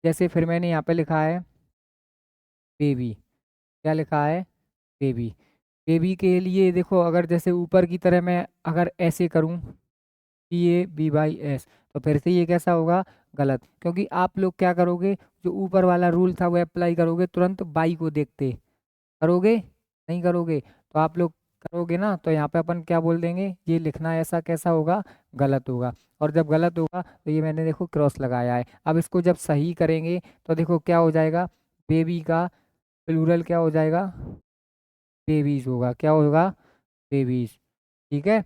जैसे फिर मैंने यहाँ पे लिखा है बेबी, क्या लिखा है, बेबी। बेबी के लिए देखो अगर जैसे ऊपर की तरह मैं अगर ऐसे करूँ, BABY S, तो फिर से ये कैसा होगा, गलत। क्योंकि आप लोग क्या करोगे, जो ऊपर वाला रूल था वो अप्लाई करोगे तुरंत बाई को देखते, करोगे, नहीं करोगे, तो आप लोग करोगे ना, तो यहाँ पे अपन क्या बोल देंगे, ये लिखना ऐसा कैसा होगा, गलत होगा। और जब गलत होगा तो ये मैंने देखो क्रॉस लगाया है। अब इसको जब सही करेंगे तो देखो क्या हो जाएगा, बेबी का प्लूरल क्या हो जाएगा, बेबीज होगा, क्या होगा, बेबीज। ठीक है,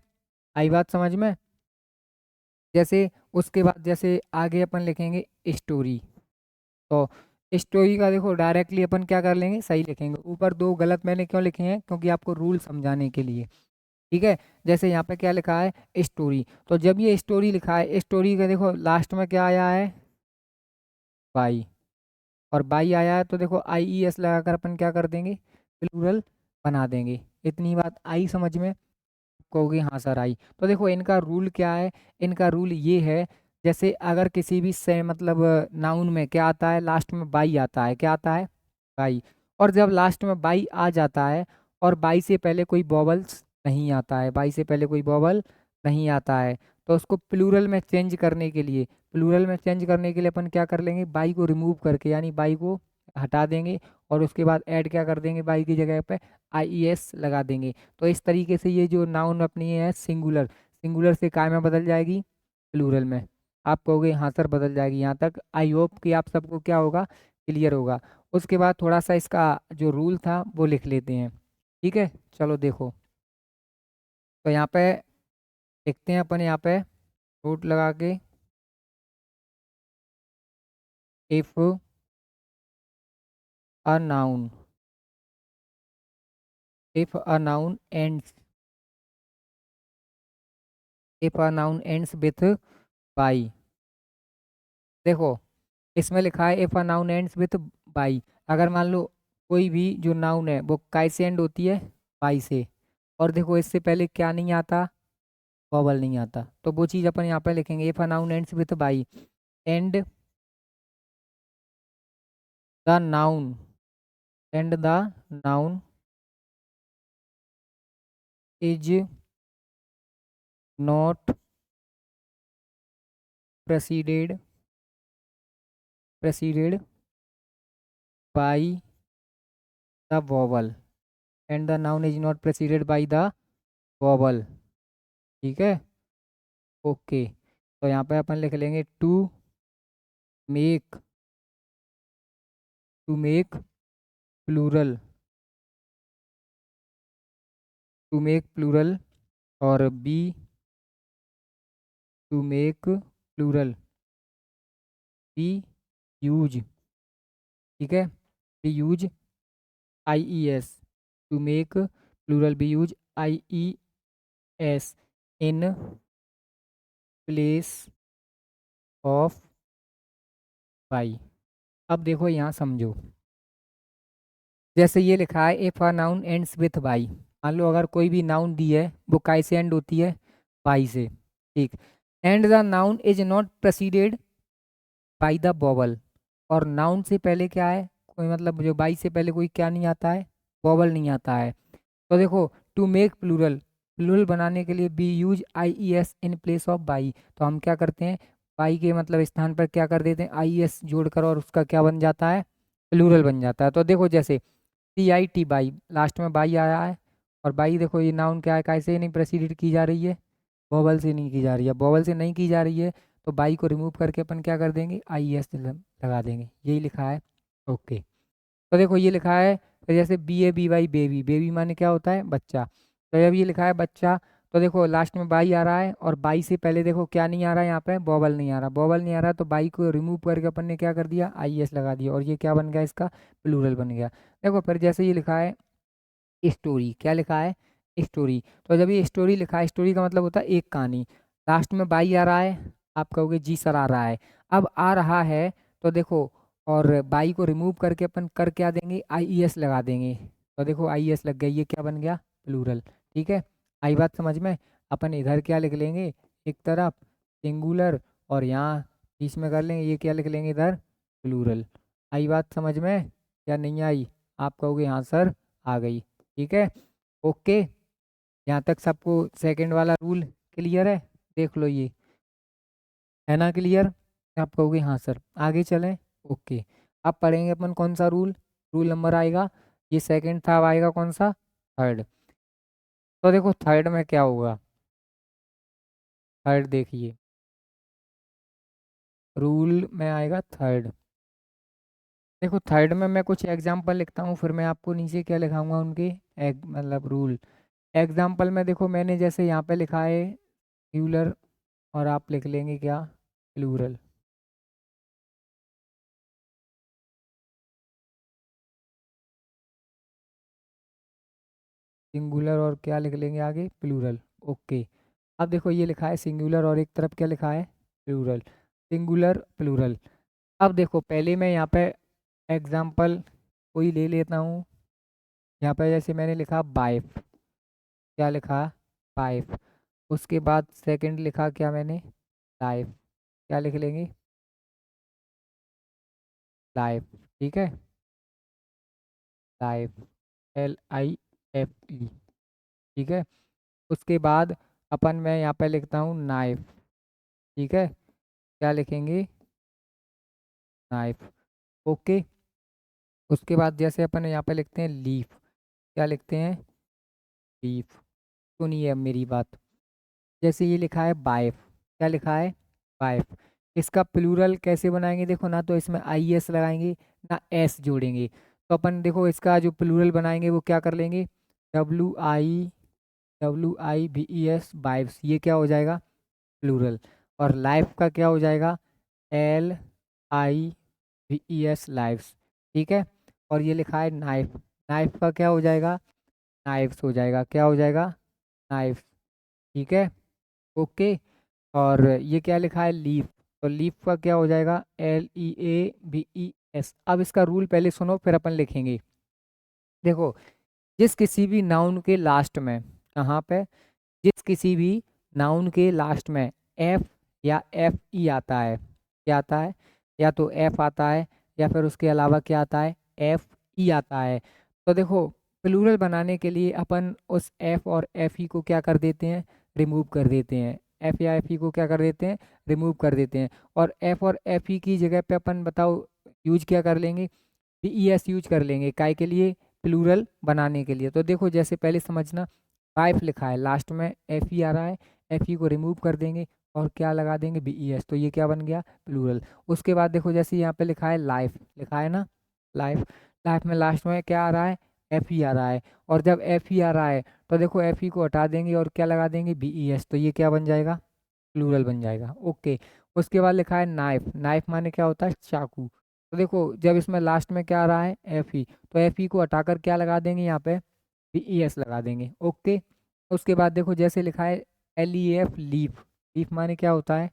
आई बात समझ में। जैसे उसके बाद जैसे आगे अपन लिखेंगे स्टोरी, तो स्टोरी का देखो डायरेक्टली अपन क्या कर लेंगे, सही लिखेंगे। ऊपर दो गलत मैंने क्यों लिखे हैं, क्योंकि आपको रूल समझाने के लिए। ठीक है, जैसे यहाँ पे क्या लिखा है, स्टोरी, तो जब ये स्टोरी लिखा है, स्टोरी का देखो लास्ट में क्या आया है, बाई, और बाई आया है, तो देखो IES लगाकर अपन क्या कर देंगे, प्लूरल बना देंगे। इतनी बात आई समझ में, कहोगे हाँ सर आई। तो देखो इनका रूल क्या है, इनका रूल ये है, जैसे अगर किसी भी से मतलब नाउन में क्या आता है, लास्ट में बाई आता है, क्या आता है, बाई। और जब लास्ट में बाई आ जाता है और बाई से पहले कोई बॉबल्स नहीं आता है, बाई से पहले कोई बॉबल नहीं आता है, तो उसको प्लूरल में चेंज करने के लिए, प्लूरल में चेंज करने के लिए अपन क्या कर लेंगे, बाई को रिमूव करके, यानी बाई को हटा देंगे, और उसके बाद ऐड क्या कर देंगे, बाई की जगह पे IES लगा देंगे। तो इस तरीके से ये जो नाउन अपनी है सिंगुलर, सिंगुलर से काय में बदल जाएगी, प्लूरल में। आप कहोगे हाँ सर बदल जाएगी, यहाँ तक आई होप कि आप सबको क्या होगा, क्लियर होगा। उसके बाद थोड़ा सा इसका जो रूल था वो लिख लेते हैं। ठीक है, चलो देखो, तो यहाँ पे लिखते हैं अपन, यहाँ पे रूट लगा के, if a noun, if a noun ends, if a noun ends with by. देखो इसमें लिखा है if a noun ends with by, अगर मान लो कोई भी जो नाउन है वो काय से एंड होती है, बाई से। और देखो इससे पहले क्या नहीं आता, वॉवल नहीं आता, तो वो चीज़ अपन यहाँ पे लिखेंगे if a noun ends with y and the noun and the noun is not preceded preceded by the vowel and the noun is not preceded by the vowel. ठीक है, ओके। तो यहाँ पे अपन लिख लेंगे make to make plural to make plural और we to make plural we use. ठीक है, we use i e s to make plural we use i e S in place of by. अब देखो यहाँ समझो, जैसे ये लिखा है if a noun ends with by, मान लो अगर कोई भी नाउन दी है वो काय से एंड होती है, बाई से। ठीक, and the noun is not preceded by the vowel, और नाउन से पहले क्या है, कोई मतलब जो बाई से पहले कोई क्या नहीं आता है, वॉवल नहीं आता है। तो देखो टू मेक प्लूरल, प्लूरल बनाने के लिए V use i e S in place of by, तो हम क्या करते हैं, बाई के मतलब स्थान पर क्या कर देते हैं, आई ई एस जोड़कर, और उसका क्या बन जाता है, प्लूरल बन जाता है। तो देखो जैसे T I T by, last में बाई आया है, और बाई देखो ये नाउन क्या है, कैसे नहीं प्रेसिडेड की जा रही है, वोवल से नहीं की जा रही है, वोवल से नहीं की जा रही है, तो बाई को रिमूव करके अपन क्या कर देंगे, आई एस लगा देंगे, यही लिखा है। ओके, तो देखो ये लिखा है, तो जैसे B A B Y baby, baby माने क्या होता है, बच्चा, तो जब ये लिखा है बच्चा, तो देखो लास्ट में बाई आ रहा है, और बाई से पहले देखो क्या नहीं आ रहा है, यहाँ पे बॉबल नहीं आ रहा, बॉबल नहीं आ रहा, तो बाई को रिमूव करके अपन ने क्या कर दिया, आई एस लगा दिया, और ये क्या बन गया, इसका प्लूरल बन गया। देखो फिर जैसे ये लिखा है स्टोरी, क्या लिखा है, स्टोरी, तो जब ये स्टोरी लिखा है, स्टोरी का मतलब होता है एक कहानी, लास्ट में बाई आ रहा है, आप कहोगे जी सर आ रहा है, अब आ रहा है, तो देखो, और बाई को रिमूव करके अपन कर क्या देंगे, आई ई एस लगा देंगे, तो देखो आई एस लग गई, ये क्या बन गया, प्लूरल। ठीक है, आई बात समझ में, अपन इधर क्या लिख लेंगे, एक तरफ सिंगुलर, और यहाँ बीच में कर लेंगे, ये क्या लिख लेंगे इधर, प्लूरल। आई बात समझ में या नहीं आई, आप कहोगे हाँ सर आ गई। ठीक है, ओके, यहाँ तक सबको सेकंड वाला रूल क्लियर है, देख लो ये, है ना क्लियर, आप कहोगे हाँ सर, आगे चलें। ओके, अब पढ़ेंगे अपन कौन सा रूल, रूल नंबर आएगा, ये सेकंड था, अब आएगा कौन सा, थर्ड। तो देखो थर्ड में क्या होगा, थर्ड देखिए, रूल में आएगा थर्ड। देखो थर्ड में मैं कुछ एग्जांपल लिखता हूँ, फिर मैं आपको नीचे क्या लिखाऊंगा उनके मतलब रूल। एग्जाम्पल में देखो मैंने जैसे यहाँ पे लिखा है सिंगुलर, और आप लिख लेंगे क्या, प्लूरल। सिंगुलर और क्या लिख लेंगे आगे, प्लूरल। ओके, अब देखो ये लिखा है सिंगुलर, और एक तरफ क्या लिखा है, प्लूरल, सिंगुलर प्लूरल। अब देखो पहले मैं यहाँ पे एग्जाम्पल कोई ले लेता हूँ, यहाँ पे जैसे मैंने लिखा वाइफ, क्या लिखा, वाइफ, उसके बाद सेकंड लिखा क्या मैंने, लाइफ, क्या लिख लेंगे, लाइफ। ठीक है, life, L I F E. ठीक है, उसके बाद अपन मैं यहाँ पे लिखता हूँ नाइफ। ठीक है, क्या लिखेंगे, नाइफ। ओके, उसके बाद जैसे अपन यहाँ पे लिखते हैं लीफ, क्या लिखते हैं, लीफ। सुनिए अब मेरी बात, जैसे ये लिखा है वाइफ, क्या लिखा है, वाइफ, इसका प्लूरल कैसे बनाएंगे, देखो ना तो इसमें आई एस लगाएंगे ना एस जोड़ेंगे, तो अपन देखो इसका जो प्लूरल बनाएंगे वो क्या कर लेंगे, WIVES वाइफ्स, ये क्या हो जाएगा, प्लूरल, और लाइफ का क्या हो जाएगा, LIVES लाइफ्स। ठीक है, और ये लिखा है नाइफ, नाइफ का क्या हो जाएगा, नाइफ्स हो जाएगा, क्या हो जाएगा, नाइफ। ठीक है, ओके, और ये क्या लिखा है, लीफ, तो लीफ का क्या हो जाएगा, LEAVES। अब इसका रूल पहले सुनो फिर अपन लिखेंगे। देखो जिस किसी भी नाउन के लास्ट में, कहाँ पे, जिस किसी भी नाउन के लास्ट में एफ या एफ ई आता है, क्या आता है, या तो एफ आता है या फिर उसके अलावा क्या आता है, एफ ई आता है। तो देखो प्लूरल बनाने के लिए अपन उस एफ और एफ ई को क्या कर देते हैं, रिमूव कर देते हैं। एफ या एफ ई को क्या कर देते हैं, रिमूव कर देते हैं। और एफ और एफ ई की जगह पे अपन बताओ यूज क्या कर लेंगे, पी ई एस यूज कर लेंगे, काय के लिए, प्लूरल बनाने के लिए। तो देखो जैसे पहले समझना, वाइफ लिखा है, लास्ट में एफ ई आ रहा है, एफ ई को रिमूव कर देंगे और क्या लगा देंगे, बी ई एस, तो ये क्या बन गया, प्लूरल। उसके बाद देखो जैसे यहाँ पे लिखा है लाइफ, लिखा है ना, लाइफ, लाइफ में लास्ट में क्या आ रहा है, एफ ई आ रहा है। और जब एफ ई आ रहा है तो देखो एफ ई को हटा देंगे और क्या लगा देंगे, बी ई एस, तो ये क्या बन जाएगा, प्लूरल बन जाएगा। ओके। उसके बाद लिखा है नाइफ, नाइफ माने क्या होता है, चाकू। तो देखो जब इसमें लास्ट में क्या आ रहा है, एफ ई, तो एफ ई को हटाकर क्या लगा देंगे यहाँ पे, बी ई एस लगा देंगे। ओके। उसके बाद देखो जैसे लिखा है L E F, leaf, leaf माने क्या होता है,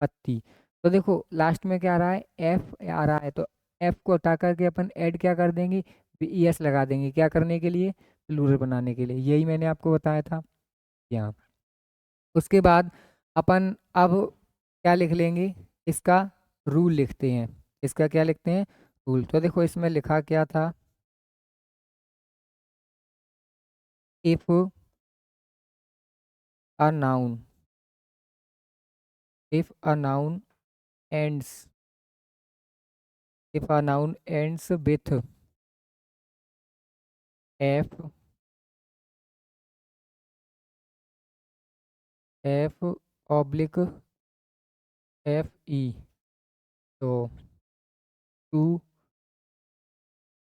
पत्ती। तो देखो लास्ट में क्या आ रहा है, एफ आ रहा है, तो एफ को हटा करके अपन ऐड क्या कर देंगे, बी ई एस लगा देंगे, क्या करने के लिए, प्लूरल बनाने के लिए। यही मैंने आपको बताया था यहाँ। उसके बाद अपन अब क्या लिख लेंगे, इसका रूल लिखते हैं। इसका क्या लिखते हैं, रूल। तो देखो इसमें लिखा क्या था, if a noun, if a noun ends, if a noun ends with F, F oblique F ई, तो टू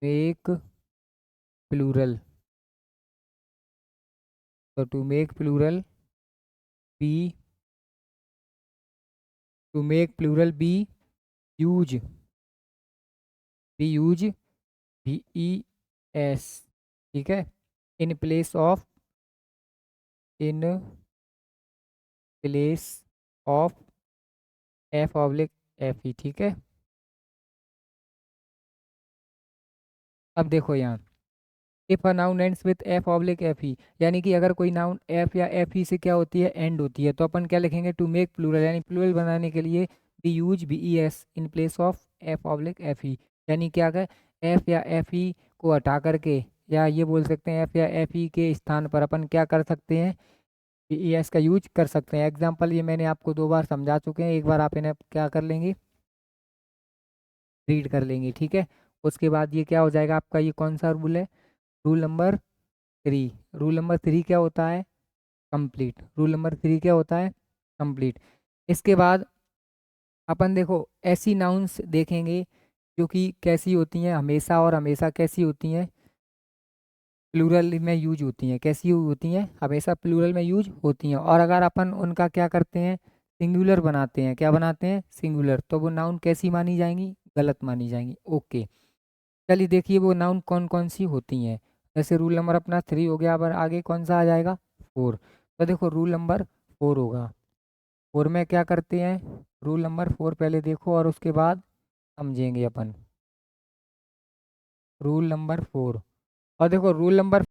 मेक प्लूरल, तो to make plural B, to make plural we use, we use V E S, ठीक है, इन place of, in place of F oblique F ई, ठीक है। अब देखो यहाँ, if a noun ends with F oblique F E, यानी कि अगर कोई नाउन एफ या एफ ई से क्या होती है, एंड होती है, तो अपन क्या लिखेंगे, टू मेक प्लूरल, यानी प्लूरल बनाने के लिए V use V E S in place of F oblique F E. यानी क्या है, एफ या एफ ई को हटा करके, या ये बोल सकते हैं एफ या एफ ई के स्थान पर अपन क्या कर सकते हैं, बी ई एस का यूज कर सकते हैं। एग्जाम्पल ये मैंने आपको 2 बार समझा चुके हैं, एक बार आप इन्हें क्या कर लेंगे, रीड कर लेंगे, ठीक है। उसके बाद ये क्या हो जाएगा आपका, ये कौन सा रूल है, रूल नंबर 3। रूल नंबर 3 क्या होता है, कंप्लीट। रूल नंबर 3 क्या होता है, कंप्लीट। इसके बाद अपन देखो ऐसी नाउन्स देखेंगे जो कि कैसी होती हैं हमेशा, और हमेशा कैसी होती हैं, प्लूरल में यूज होती हैं। कैसी होती हैं, हमेशा प्लूरल में यूज होती हैं। और अगर अपन उनका क्या करते हैं, सिंगुलर बनाते हैं, क्या बनाते हैं, सिंगुलर, तो वो नाउन कैसी मानी जाएंगी, गलत मानी जाएंगी। ओके। चलिए देखिए वो नाउन कौन कौन सी होती हैं। जैसे रूल नंबर अपना 3 हो गया, अब आगे कौन सा आ जाएगा, 4। तो देखो रूल नंबर 4 होगा, 4 में क्या करते हैं, रूल नंबर 4 पहले देखो और उसके बाद समझेंगे अपन। रूल नंबर 4, और देखो रूल नंबर